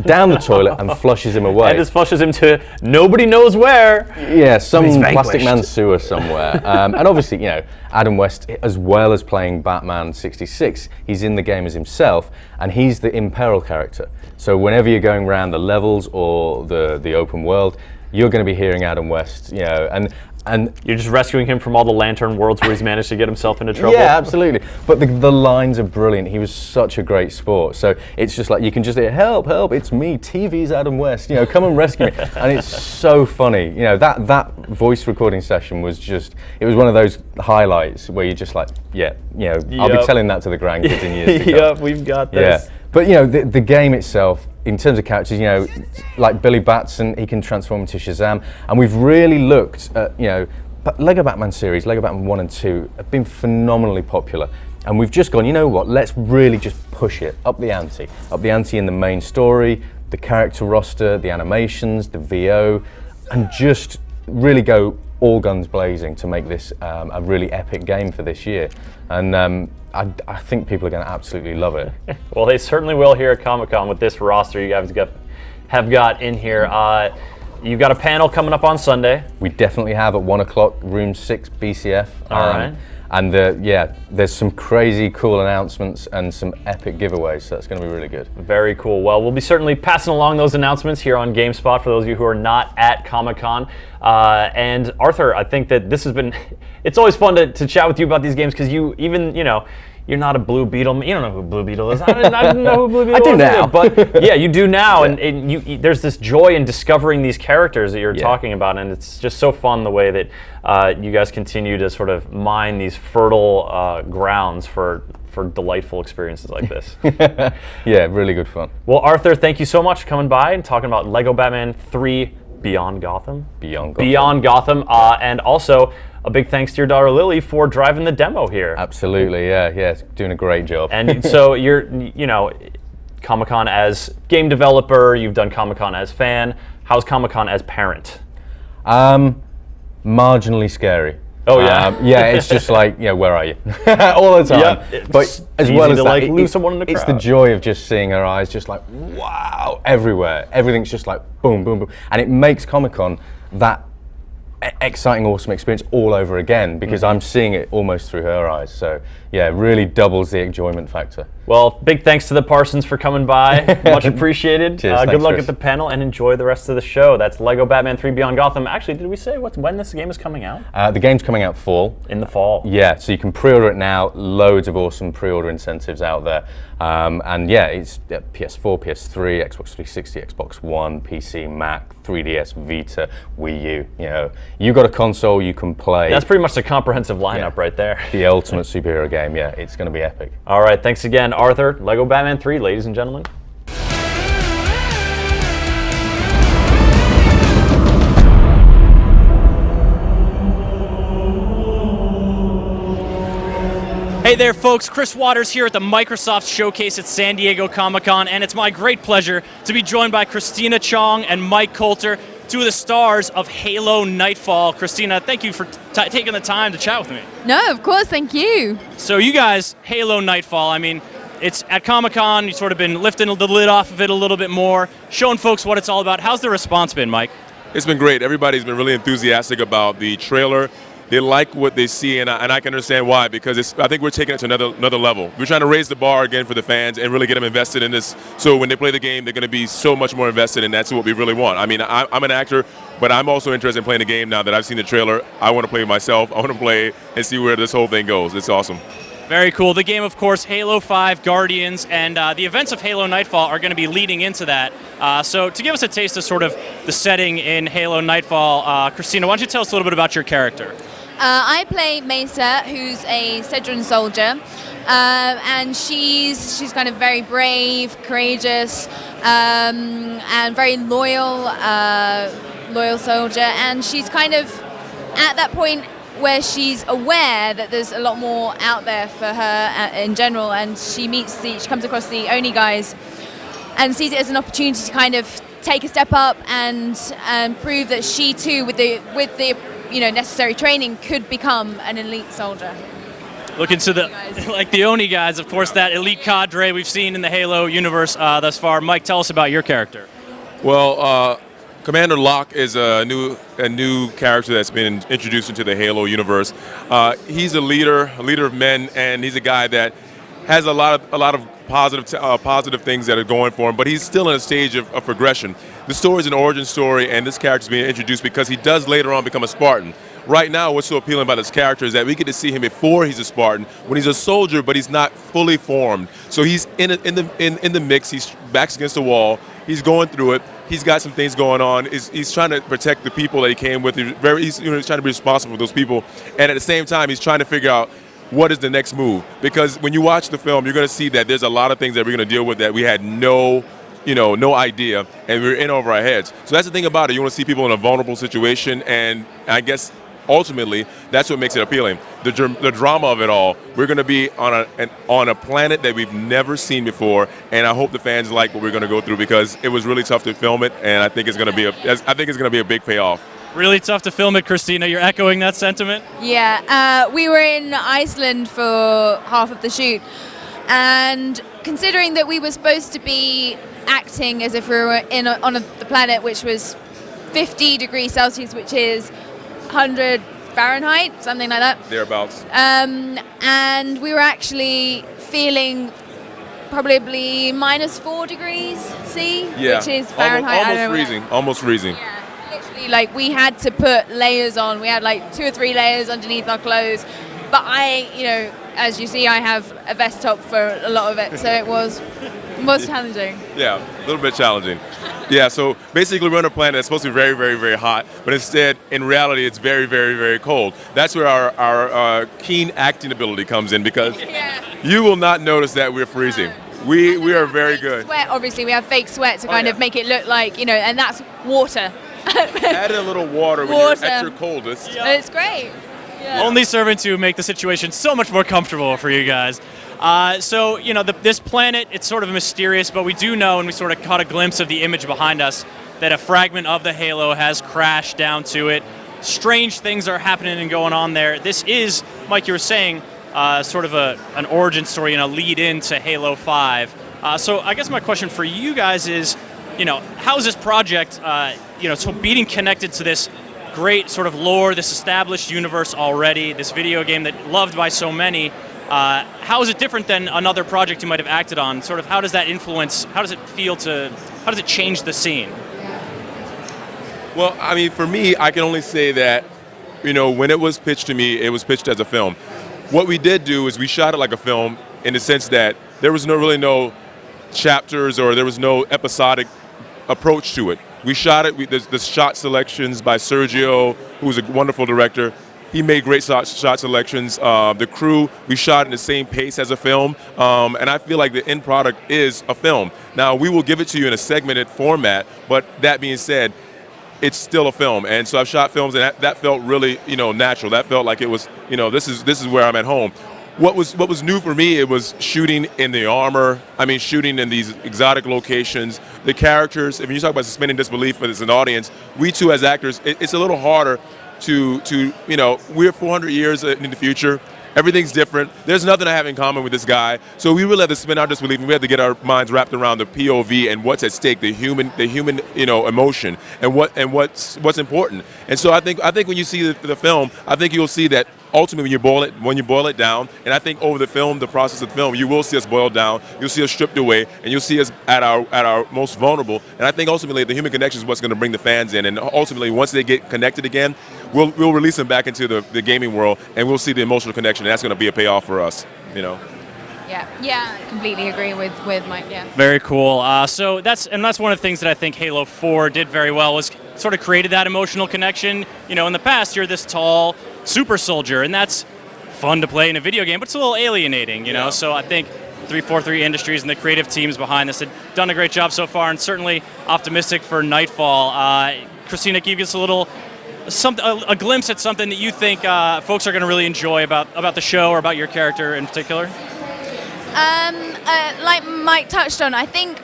down the toilet and flushes him away. And just flushes him to nobody knows where. Yeah, some Plastic Man sewer somewhere. And obviously, you know, Adam West, as well as playing Batman 66, he's in the game as himself, and he's the Imperil character. So whenever you're going around the levels or the open world, you're going to be hearing Adam West, you know, and you're just rescuing him from all the Lantern worlds where he's managed to get himself into trouble. Yeah, absolutely. But the lines are brilliant. He was such a great sport. So it's just like, you can just hear, help, help, it's me, TV's Adam West, you know, come and rescue me. And it's so funny. You know, that voice recording session was just, it was one of those highlights where you're just like, yeah, you know, I'll be telling that to the grandkids in years to come. Yep, we've got this. Yeah. But, you know, the game itself, in terms of characters, you know, like Billy Batson, he can transform into Shazam. And we've really looked at, you know, Lego Batman series, Lego Batman 1 and 2 have been phenomenally popular. And we've just gone, you know what, let's really just push it, up the ante in the main story, the character roster, the animations, the VO, and just really go all guns blazing to make this a really epic game for this year. And I think people are going to absolutely love it. Well, they certainly will here at Comic-Con with this roster you guys have got in here. You've got a panel coming up on Sunday. We definitely have at 1 o'clock, room 6, BCF. All right. And there's some crazy cool announcements and some epic giveaways, so that's going to be really good. Very cool. Well, we'll be certainly passing along those announcements here on GameSpot for those of you who are not at Comic-Con. And Arthur, I think that this has been, it's always fun to chat with you about these games, because you're not a Blue Beetle. You don't know who Blue Beetle is. I didn't know who Blue Beetle was. I do now. But yeah, you do now. And there's this joy in discovering these characters that you're talking about. And it's just so fun the way that you guys continue to sort of mine these fertile grounds for delightful experiences like this. Yeah, really good fun. Well, Arthur, thank you so much for coming by and talking about Lego Batman 3 Beyond Gotham. Beyond Gotham. And also, a big thanks to your daughter Lily for driving the demo here. Absolutely, yeah, doing a great job. And so you're, Comic-Con as game developer, you've done Comic-Con as fan. How's Comic-Con as parent? Marginally scary. Oh yeah, yeah. It's just like, where are you? All the time. Yep. But as well as that, lose someone in the crowd. It's the joy of just seeing her eyes, just like wow, everywhere. Everything's just like boom, boom, boom, and it makes Comic-Con that exciting, awesome experience all over again, because I'm seeing it almost through her eyes. So yeah, it really doubles the enjoyment factor. Well, big thanks to the Parsons for coming by. Much appreciated. Cheers, good luck Chris. at the panel and enjoy the rest of the show. That's Lego Batman 3 Beyond Gotham. Actually, did we say when this game is coming out? The game's coming out fall. In the fall. Yeah, so you can pre-order it now. Loads of awesome pre-order incentives out there. And yeah, it's PS4, PS3, Xbox 360, Xbox One, PC, Mac, 3DS, Vita, Wii U. You got a console you can play. That's pretty much the comprehensive lineup right there. The ultimate superhero game. Yeah, it's going to be epic. All right, thanks again, Arthur. Lego Batman 3, ladies and gentlemen. Hey there, folks. Chris Waters here at the Microsoft Showcase at San Diego Comic-Con, and it's my great pleasure to be joined by Christina Chong and Mike Coulter, two of the stars of Halo Nightfall. Christina, thank you for taking the time to chat with me. No, of course, thank you. So you guys, Halo Nightfall, I mean, it's at Comic-Con, you've sort of been lifting the lid off of it a little bit more, showing folks what it's all about. How's the response been, Mike? It's been great. Everybody's been really enthusiastic about the trailer. they like what they see, and I can understand why, because I think we're taking it to another level. We're trying to raise the bar again for the fans and really get them invested in this. So when they play the game, they're going to be so much more invested, and that's what we really want. I mean, I'm an actor, but I'm also interested in playing the game now that I've seen the trailer. I want to play myself. I want to play and see where this whole thing goes. It's awesome. Very cool. The game, of course, Halo 5 Guardians, and the events of Halo Nightfall are going to be leading into that. So to give us a taste of sort of the setting in Halo Nightfall, Christina, why don't you tell us a little bit about your character? I play Mesa, who's a Cedron soldier, and she's kind of very brave, courageous, and very loyal soldier. And she's kind of at that point where she's aware that there's a lot more out there for her in general, and she comes across the Oni guys and sees it as an opportunity to kind of take a step up and prove that she too, with the necessary training, could become an elite soldier. Look into the Oni guys, of course, that elite cadre we've seen in the Halo universe thus far. Mike, tell us about your character. Well, Commander Locke is a new character that's been introduced into the Halo universe. He's a leader of men, and he's a guy that has a lot of positive things that are going for him, but he's still in a stage of progression. The story is an origin story, and this character is being introduced because he does later on become a Spartan. Right now, what's so appealing about this character is that we get to see him before he's a Spartan, when he's a soldier, but he's not fully formed. So he's in the mix. He's backs against the wall. He's going through it. He's got some things going on. He's trying to protect the people that he came with. He's trying to be responsible for those people, and at the same time, he's trying to figure out what is the next move. Because when you watch the film, you're going to see that there's a lot of things that we're going to deal with that we had no idea, and we're in over our heads. So that's the thing about it. You want to see people in a vulnerable situation, and I guess ultimately that's what makes it appealing. The drama of it all. We're going to be on a planet that we've never seen before, and I hope the fans like what we're going to go through, because it was really tough to film it, and I think it's going to be a big payoff. Really tough to film it, Christina. You're echoing that sentiment? Yeah, we were in Iceland for half of the shoot, and considering that we were supposed to be acting as if we were on the planet which was 50 degrees Celsius, which is 100 Fahrenheit, something like that. Thereabouts. And we were actually feeling probably -4 degrees C, which is Fahrenheit. Almost freezing. Yeah. Like, we had to put layers on. We had like 2 or 3 layers underneath our clothes. But as you see, I have a vest top for a lot of it, so it was challenging. Yeah, a little bit challenging. Yeah, so basically we're on a planet that's supposed to be very, very, very hot, but instead, in reality, it's very, very, very cold. That's where our keen acting ability comes in, because you will not notice that we're freezing. We are very good. Sweat, obviously, we have fake sweat to kind of make it look like, and that's water. Add a little water when you're at your coldest. It's great. Yeah. Only serving to make the situation so much more comfortable for you guys. So, this planet, it's sort of mysterious, but we do know, and we sort of caught a glimpse of the image behind us, that a fragment of the Halo has crashed down to it. Strange things are happening and going on there. This is, Mike, you were saying, sort of an origin story and a lead into Halo 5. So I guess my question for you guys is, how is this project, so being connected to this great sort of lore, this established universe already, this video game that loved by so many, how is it different than another project you might have acted on? Sort of how does that influence, how does it change the scene? Well, I mean, for me, I can only say that, when it was pitched to me, it was pitched as a film. What we did do is we shot it like a film, in the sense that there was really no chapters, or there was no episodic approach to it. We shot it, the shot selections by Sergio, who's a wonderful director. He made great shot selections. The crew, we shot in the same pace as a film, and I feel like the end product is a film. Now, we will give it to you in a segmented format, but that being said, it's still a film. And so I've shot films, and that felt really, natural. That felt like it was, this is where I'm at home. What was new for me, it was shooting in the armor. I mean, shooting in these exotic locations. The characters, if you talk about suspending disbelief as an audience, we too as actors, it's a little harder to we're 400 years in the future. Everything's different. There's nothing I have in common with this guy. So we really had to spin our disbelief, and we had to get our minds wrapped around the POV and what's at stake, the human, emotion, and what's important. And so I think when you see the film, I think you'll see that ultimately when you boil it down, and I think over the process of the film, you will see us boiled down. You'll see us stripped away, and you'll see us at our most vulnerable. And I think ultimately the human connection is what's going to bring the fans in. And ultimately, once they get connected again, we'll release them back into the gaming world, and we'll see the emotional connection. And that's going to be a payoff for us. Yeah, completely agree with Mike. Yeah. Very cool. So that's one of the things that I think Halo 4 did very well, was sort of created that emotional connection. In the past, you're this tall super soldier, and that's fun to play in a video game, but it's a little alienating, know. So I think 343 Industries and the creative teams behind this have done a great job so far, and certainly optimistic for Nightfall. Christina, can you give us a glimpse at something that you think folks are going to really enjoy about the show or about your character in particular? Like Mike touched on, I think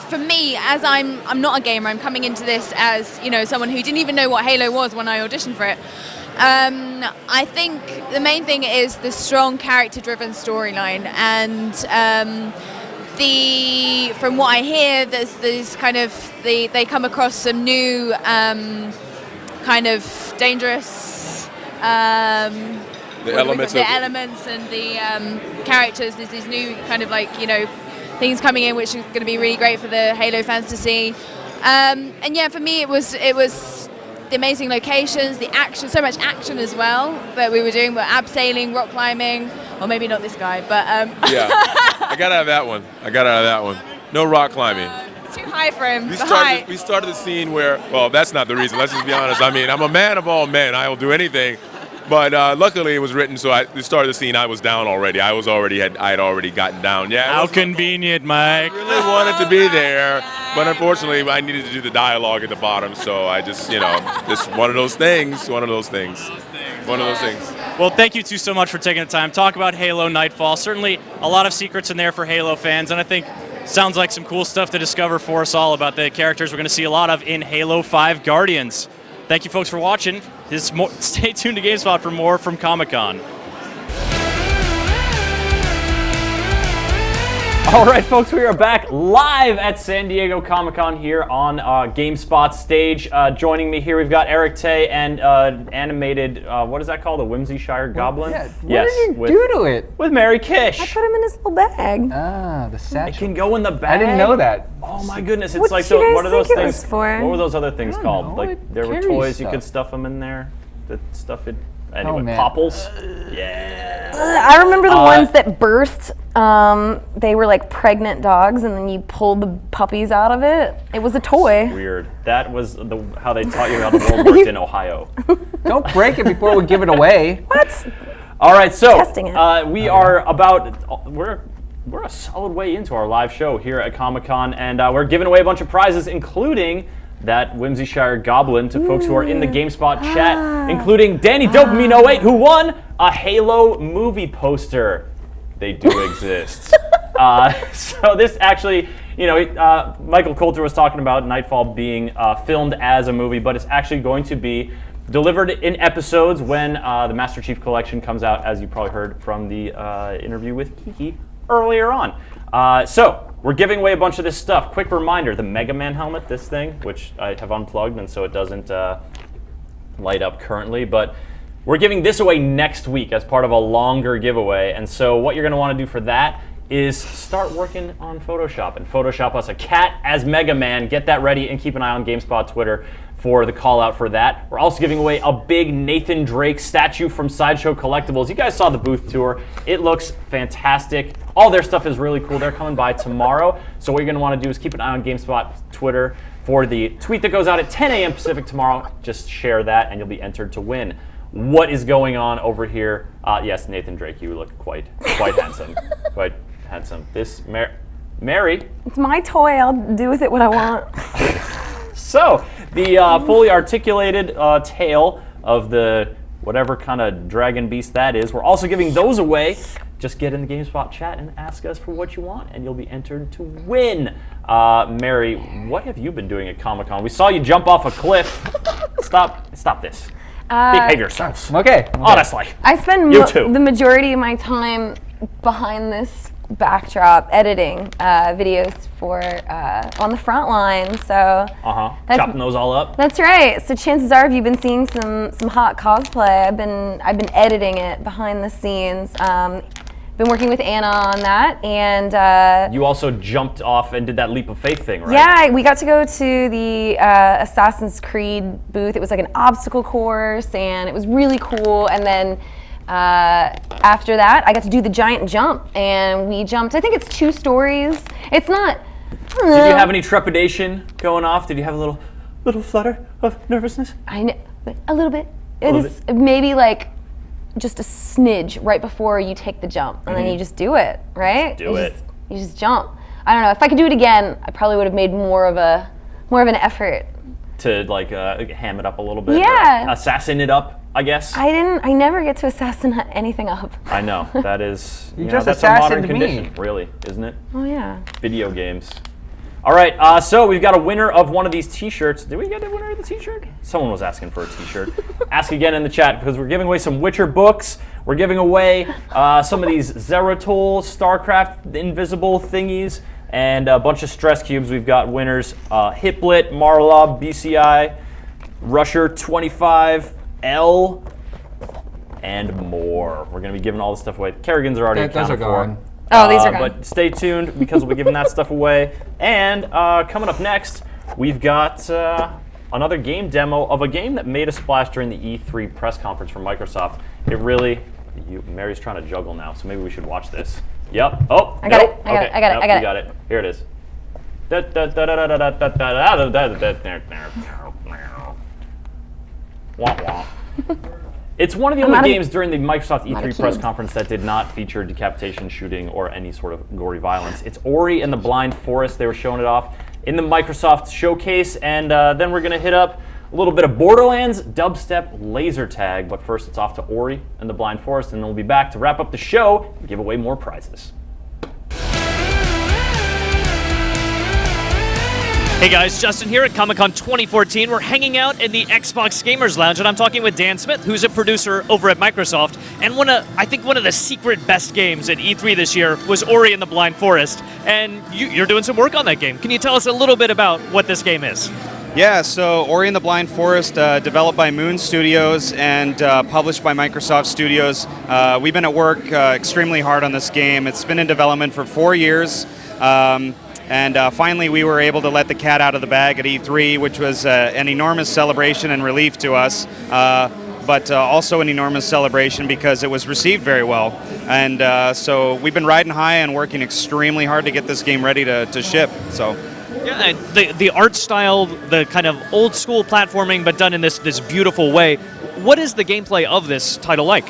for me, as I'm not a gamer, I'm coming into this as someone who didn't even know what Halo was when I auditioned for it. I think the main thing is the strong character-driven storyline, and from what I hear, there's kind of they come across some new kind of dangerous. The elements and the characters. There's these new kind of things coming in, which is going to be really great for the Halo fans to see. And yeah, for me, it was the amazing locations, the action, so much action as well that we were doing. We're abseiling, rock climbing, or maybe not this guy, but yeah, I got out of that one. No rock climbing. Too high for him. We started the scene where, well, that's not the reason. Let's just be honest. I mean, I'm a man of all men. I will do anything. But luckily it was written, so we started the scene. I was down already. I had already gotten down. Yeah. How convenient, Mike. I really wanted to be there, but unfortunately I needed to do the dialogue at the bottom. So I just one of those things. Well, thank you two so much for taking the time. Talk about Halo Nightfall. Certainly a lot of secrets in there for Halo fans, and I think sounds like some cool stuff to discover for us all about the characters we're going to see a lot of in Halo 5 Guardians. Thank you folks for watching. Stay tuned to GameSpot for more from Comic-Con. All right, folks, we are back live at San Diego Comic-Con here on GameSpot stage. Joining me here, we've got Eric Tay and animated, what is that called? A Whimsyshire Goblin? Yeah. What did you do to it? With Mary Kish. I put him in his little bag. Ah, the satchel. It can go in the bag. I didn't know that. Oh my goodness! It's What like did you guys what are those think it things? was for? What were those other things called? know, Like it there were carries toys you stuff. could stuff them in there. That stuff it. Anyway, man. popples. Yeah. I remember the ones that birthed. They were like pregnant dogs, and then you pulled the puppies out of it. It was a toy. Weird. That was how they taught you how the world worked in Ohio. Don't break it before we give it away. What? All right, so Testing it. we are we're a solid way into our live show here at Comic-Con, and we're giving away a bunch of prizes, including that Whimsyshire Goblin to folks who are in the GameSpot chat, including Danny Dopamine08, who won a Halo movie poster. They do exist. So this actually, Michael Coulter was talking about Nightfall being filmed as a movie, but it's actually going to be delivered in episodes when the Master Chief Collection comes out, as you probably heard from the interview with Kiki earlier on. So we're giving away a bunch of this stuff. Quick reminder, the Mega Man helmet, this thing, which I have unplugged and so it doesn't light up currently, but we're giving this away next week as part of a longer giveaway. And so what you're going to want to do for that is start working on Photoshop and Photoshop us a cat as Mega Man. Get that ready and keep an eye on GameSpot Twitter for the call out for that. We're also giving away a big Nathan Drake statue from Sideshow Collectibles. You guys saw the booth tour. It looks fantastic. All their stuff is really cool. They're coming by tomorrow. So what you're going to want to do is keep an eye on GameSpot Twitter for the tweet that goes out at 10 a.m. Pacific tomorrow. Just share that and you'll be entered to win. What is going on over here? Yes, Nathan Drake, you look quite handsome. Quite handsome. This Mary. It's my toy. I'll do with it what I want. So, the fully articulated tail of the whatever kind of dragon beast that is, we're also giving those away. Just get in the GameSpot chat and ask us for what you want, and you'll be entered to win. Mary, what have you been doing at Comic-Con? We saw you jump off a cliff. Stop this. Behave yourselves. Okay. Honestly. I spend You too. the majority of my time behind this backdrop editing videos for on the front line. So chopping those all up. that's right. So chances are, if you've been seeing some hot cosplay, I've been editing it behind the scenes. Been working with Anna on that, and You also jumped off and did that leap of faith thing, right? yeah, we got to go to the Assassin's Creed booth. It was like an obstacle course, and it was really cool. And then after that, I got to do the giant jump, and we jumped. I think it's 2 stories. It's not. Did you have any trepidation going off? Did you have a little flutter of nervousness? I know, a little bit. It little is maybe like just a smidge right before you take the jump, and then you just do it, right? Do it. You just jump. I don't know. If I could do it again, I probably would have made more of an effort. To like ham it up a little bit. Yeah. Assassin it up, I guess. I never get to assassinate anything up. I know. That is You know, just that's a modern assassined me. condition, really, isn't it? Oh yeah. Video games. All right, so we've got a winner of one of these T-shirts. Did we get a winner of the T-shirt? Someone was asking for a T-shirt. Ask again in the chat, because we're giving away some Witcher books. We're giving away some of these Zeratol, StarCraft, invisible thingies, and a bunch of stress cubes. We've got winners: Hitblit, Marlob, BCI, Rusher 25, L, and more. We're going to be giving all this stuff away. Kerrigan's are already Yeah, those accounted are for. gone. Oh, these are gone. But stay tuned, because we'll be giving that stuff away. And coming up next, we've got another game demo of a game that made a splash during the E3 press conference from Microsoft. It really, Mary's trying to juggle now, so maybe we should watch this. Yep. Oh, I got nope. it. I got Okay. it. I got it. Nope, I got you it. got it. Here it is. Wah, wah. It's one of the I'm only out of- games during the Microsoft I'm out E3 of press cubes. conference that did not feature decapitation, shooting, or any sort of gory violence. It's Ori and the Blind Forest. They were showing it off in the Microsoft showcase, and then we're going to hit up a little bit of Borderlands, dubstep, laser tag. But first, it's off to Ori and the Blind Forest, and then we'll be back to wrap up the show and give away more prizes. Hey guys, Justin here at Comic-Con 2014. We're hanging out in the Xbox Gamers Lounge, and I'm talking with Dan Smith, who's a producer over at Microsoft. And I think one of the secret best games at E3 this year was Ori and the Blind Forest. And you're doing some work on that game. Can you tell us a little bit about what this game is? Yeah, so Ori and the Blind Forest, developed by Moon Studios and published by Microsoft Studios. We've been at work extremely hard on this game. It's been in development for 4 years. And finally, we were able to let the cat out of the bag at E3, which was an enormous celebration and relief to us, but also an enormous celebration because it was received very well. And so we've been riding high and working extremely hard to get this game ready to ship. So. Yeah, and the art style, the kind of old school platforming, but done in this beautiful way. What is the gameplay of this title like?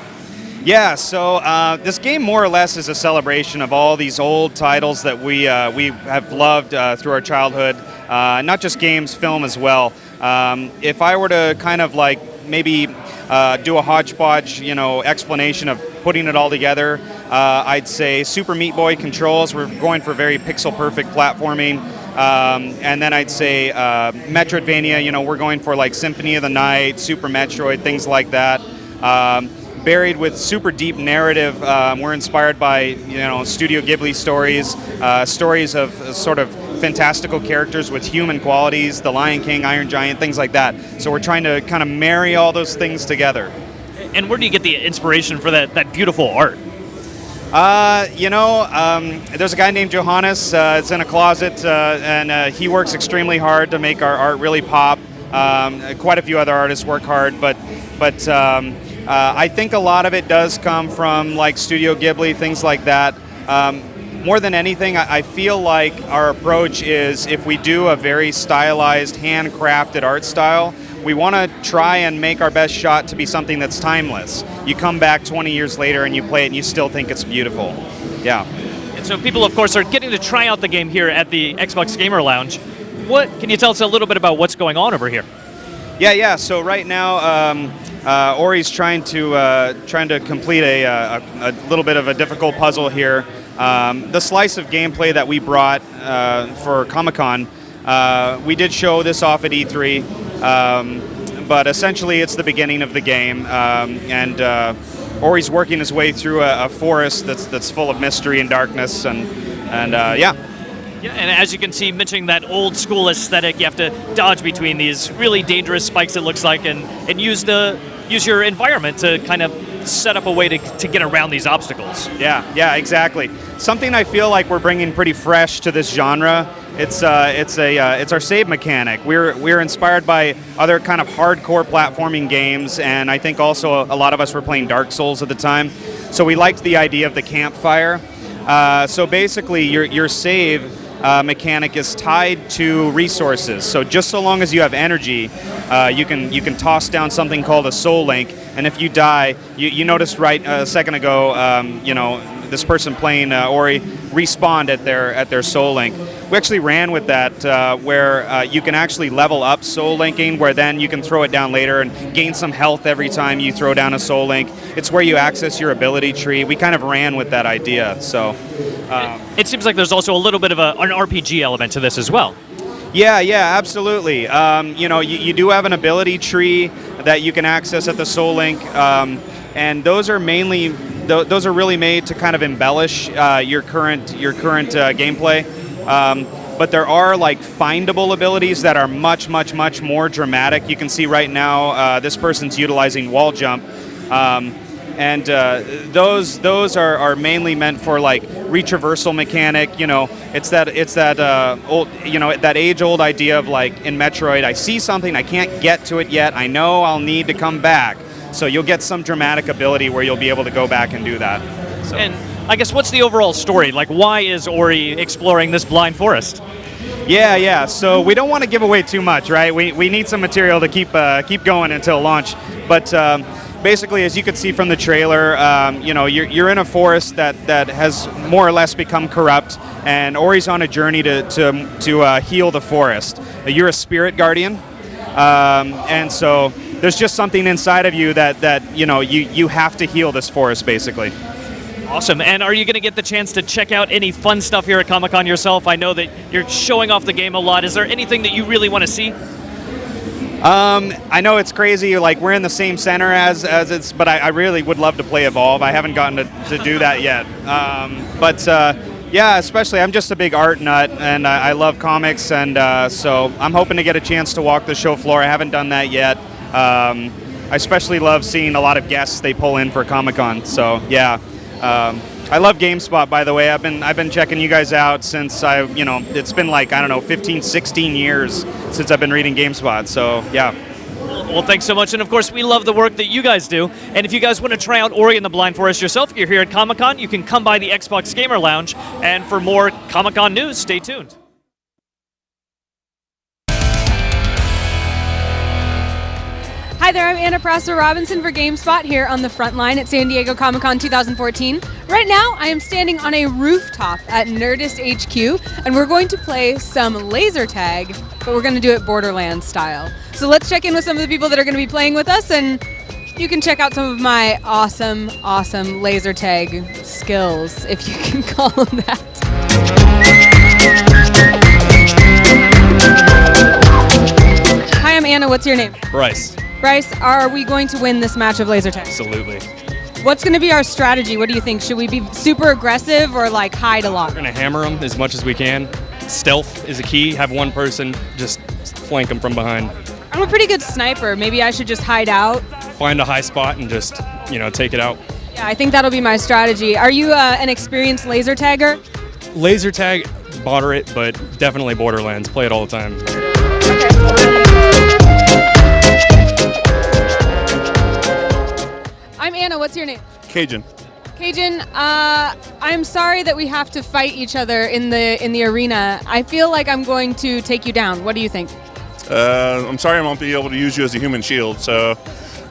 Yeah, so this game more or less is a celebration of all these old titles that we have loved through our childhood, not just games, film as well. If I were to kind of like maybe do a hodgepodge, explanation of putting it all together, I'd say Super Meat Boy controls. We're going for very pixel-perfect platforming. And then I'd say Metroidvania, we're going for like Symphony of the Night, Super Metroid, things like that. Buried with super deep narrative. We're inspired by, Studio Ghibli stories, stories of sort of fantastical characters with human qualities, The Lion King, Iron Giant, things like that. So we're trying to kind of marry all those things together. And where do you get the inspiration for that beautiful art? There's a guy named Johannes. It's in a closet, and he works extremely hard to make our art really pop. Quite a few other artists work hard, but I think a lot of it does come from like Studio Ghibli, things like that. More than anything, I feel like our approach is if we do a very stylized, handcrafted art style, we want to try and make our best shot to be something that's timeless. You come back 20 years later and you play it and you still think it's beautiful. Yeah. And so people, of course, are getting to try out the game here at the Xbox Gamer Lounge. What can you tell us a little bit about what's going on over here? Yeah. So right now, Ori's trying to complete a little bit of a difficult puzzle here. The slice of gameplay that we brought for Comic-Con, we did show this off at E3. but essentially it's the beginning of the game, and Ori's working his way through a forest that's full of mystery and darkness, and yeah. Yeah, and as you can see, mentioning that old school aesthetic, you have to dodge between these really dangerous spikes, it looks like, and use your environment to kind of set up a way to get around these obstacles. Yeah, exactly. Something I feel like we're bringing pretty fresh to this genre. It's our save mechanic. We're inspired by other kind of hardcore platforming games, and I think also a lot of us were playing Dark Souls at the time, so we liked the idea of the campfire. So basically, your save mechanic is tied to resources. So just so long as you have energy, you can toss down something called a soul link, and if you die, you noticed right a second ago, this person playing Ori respawned at their soul link. We actually ran with that where you can actually level up soul linking, where then you can throw it down later and gain some health every time you throw down a soul link. It's where you access your ability tree. We kind of ran with that idea. So it seems like there's also a little bit of an RPG element to this as well. Yeah, absolutely. You do have an ability tree that you can access at the Soul Link, and those are really made to kind of embellish your current gameplay. But there are like findable abilities that are much more dramatic. You can see right now this person's utilizing wall jump. And those are mainly meant for like retraversal mechanic. It's that old, that age-old idea of like in Metroid, I see something, I can't get to it yet, I know I'll need to come back. So you'll get some dramatic ability where you'll be able to go back and do that. So. And I guess what's the overall story? Like, why is Ori exploring this blind forest? Yeah. So we don't want to give away too much, right? We need some material to keep going until launch, but. Basically, as you can see from the trailer, you're in a forest that has more or less become corrupt, and Ori's on a journey to heal the forest. You're a spirit guardian, and so there's just something inside of you that you have to heal this forest, basically. Awesome. And are you going to get the chance to check out any fun stuff here at Comic-Con yourself? I know that you're showing off the game a lot. Is there anything that you really want to see? I know it's crazy, like we're in the same center as it's, but I really would love to play Evolve. I haven't gotten to do that yet. Yeah, especially I'm just a big art nut, and I love comics, and so I'm hoping to get a chance to walk the show floor. I haven't done that yet. I especially love seeing a lot of guests they pull in for Comic-Con. So yeah. I love GameSpot, by the way. I've been checking you guys out since it's been like, 15, 16 years since I've been reading GameSpot. So, yeah. Well, thanks so much. And of course, we love the work that you guys do. And if you guys want to try out Ori and the Blind Forest yourself, if you're here at Comic-Con, you can come by the Xbox Gamer Lounge. And for more Comic-Con news, stay tuned. Hi there, I'm Anna Prosser-Robinson for GameSpot here on the front line at San Diego Comic-Con 2014. Right now, I am standing on a rooftop at Nerdist HQ, and we're going to play some laser tag, but we're going to do it Borderlands style. So let's check in with some of the people that are going to be playing with us, and you can check out some of my awesome laser tag skills, if you can call them that. Hi, I'm Anna. What's your name? Bryce. Bryce, are we going to win this match of laser tag? Absolutely. What's going to be our strategy? What do you think? Should we be super aggressive or like hide a lot? We're going to hammer them as much as we can. Stealth is a key. Have one person just flank them from behind. I'm a pretty good sniper. Maybe I should just hide out. Find a high spot and just, take it out. Yeah, I think that'll be my strategy. Are you an experienced laser tagger? Laser tag, moderate, but definitely Borderlands. Play it all the time. I'm Anna. What's your name? Cajun. Cajun, I'm sorry that we have to fight each other in the arena. I feel like I'm going to take you down. What do you think? I'm sorry I won't be able to use you as a human shield, so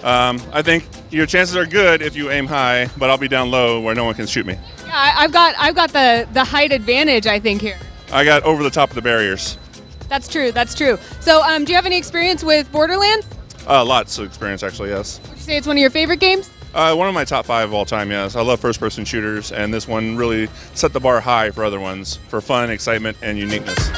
I think your chances are good if you aim high, but I'll be down low where no one can shoot me. Yeah, I've got the height advantage, I think, here. I got over the top of the barriers. That's true. So, do you have any experience with Borderlands? Lots of experience, actually, yes. Would you say it's one of your favorite games? One of my top 5 of all time, yes. I love first-person shooters, and this one really set the bar high for other ones for fun, excitement, and uniqueness.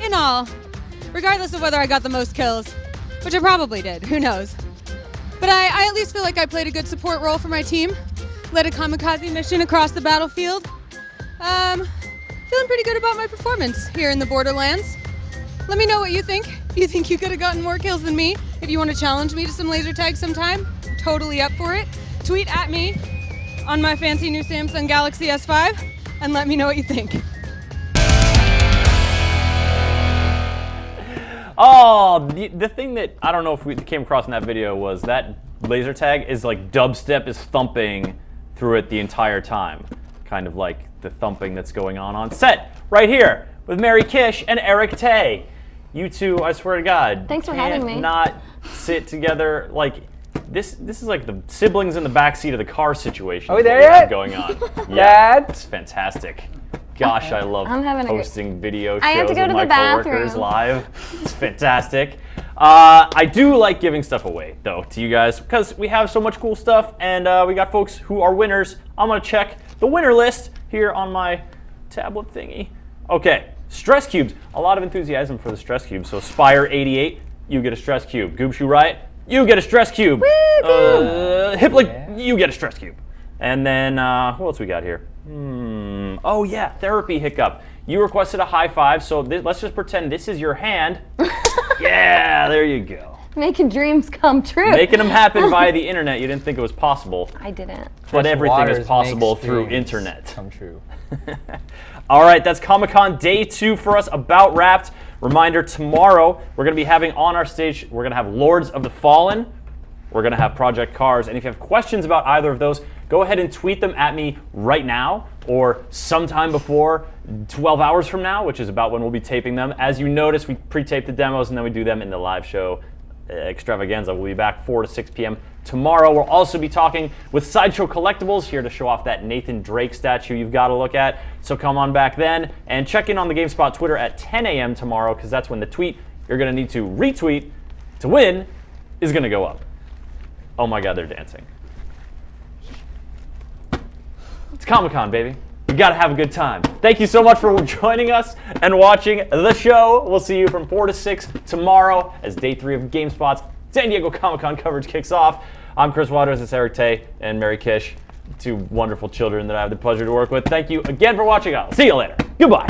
in all, regardless of whether I got the most kills, which I probably did, who knows. But I at least feel like I played a good support role for my team, led a kamikaze mission across the battlefield. Feeling pretty good about my performance here in the Borderlands. Let me know what you think. If you think you could have gotten more kills than me, if you want to challenge me to some laser tag sometime, I'm totally up for it. Tweet at me on my fancy new Samsung Galaxy S5 and let me know what you think. Oh, the thing that I don't know if we came across in that video was that laser tag is like dubstep is thumping through it the entire time. Kind of like the thumping that's going on set right here with Mary Kish and Eric Tay. You two, I swear to God, Thanks for can't having me. not sit together like this. This is like the siblings in the backseat of the car situation. Are we is what there we have yet? going on. Dad? It's fantastic. Gosh, I love I'm having a good- hosting video shows I have to go with to my the coworkers bathroom. live. It's fantastic. I do like giving stuff away, though, to you guys, because we have so much cool stuff, and we got folks who are winners. I'm going to check the winner list here on my tablet thingy. Okay, stress cubes. A lot of enthusiasm for the stress cube. So Spire88, you get a stress cube. Goobshoe Riot, you get a stress cube. Hiplik, you get a stress cube. And then, who else we got here? Oh yeah, Therapy Hiccup. You requested a high five, so let's just pretend this is your hand. Yeah, there you go. Making dreams come true. Making them happen via the internet. You didn't think it was possible. I didn't. But everything Waters is possible makes through dreams internet. Come true. All right, that's Comic-Con Day 2 for us, about wrapped. Reminder, tomorrow we're going to be having on our stage, we're going to have Lords of the Fallen. We're going to have Project Cars. And if you have questions about either of those, go ahead and tweet them at me right now or sometime before 12 hours from now, which is about when we'll be taping them. As you notice, we pre-tape the demos and then we do them in the live show extravaganza. We'll be back 4 to 6 p.m. tomorrow. We'll also be talking with Sideshow Collectibles, here to show off that Nathan Drake statue you've got to look at. So come on back then and check in on the GameSpot Twitter at 10 a.m. tomorrow, because that's when the tweet you're going to need to retweet to win is going to go up. Oh my God, they're dancing. It's Comic-Con, baby. You gotta have a good time. Thank you so much for joining us and watching the show. We'll see you from 4 to 6 tomorrow as Day 3 of GameSpot's San Diego Comic-Con coverage kicks off. I'm Chris Waters, it's Eric Tay and Mary Kish, two wonderful children that I have the pleasure to work with. Thank you again for watching. I'll see you later. Goodbye.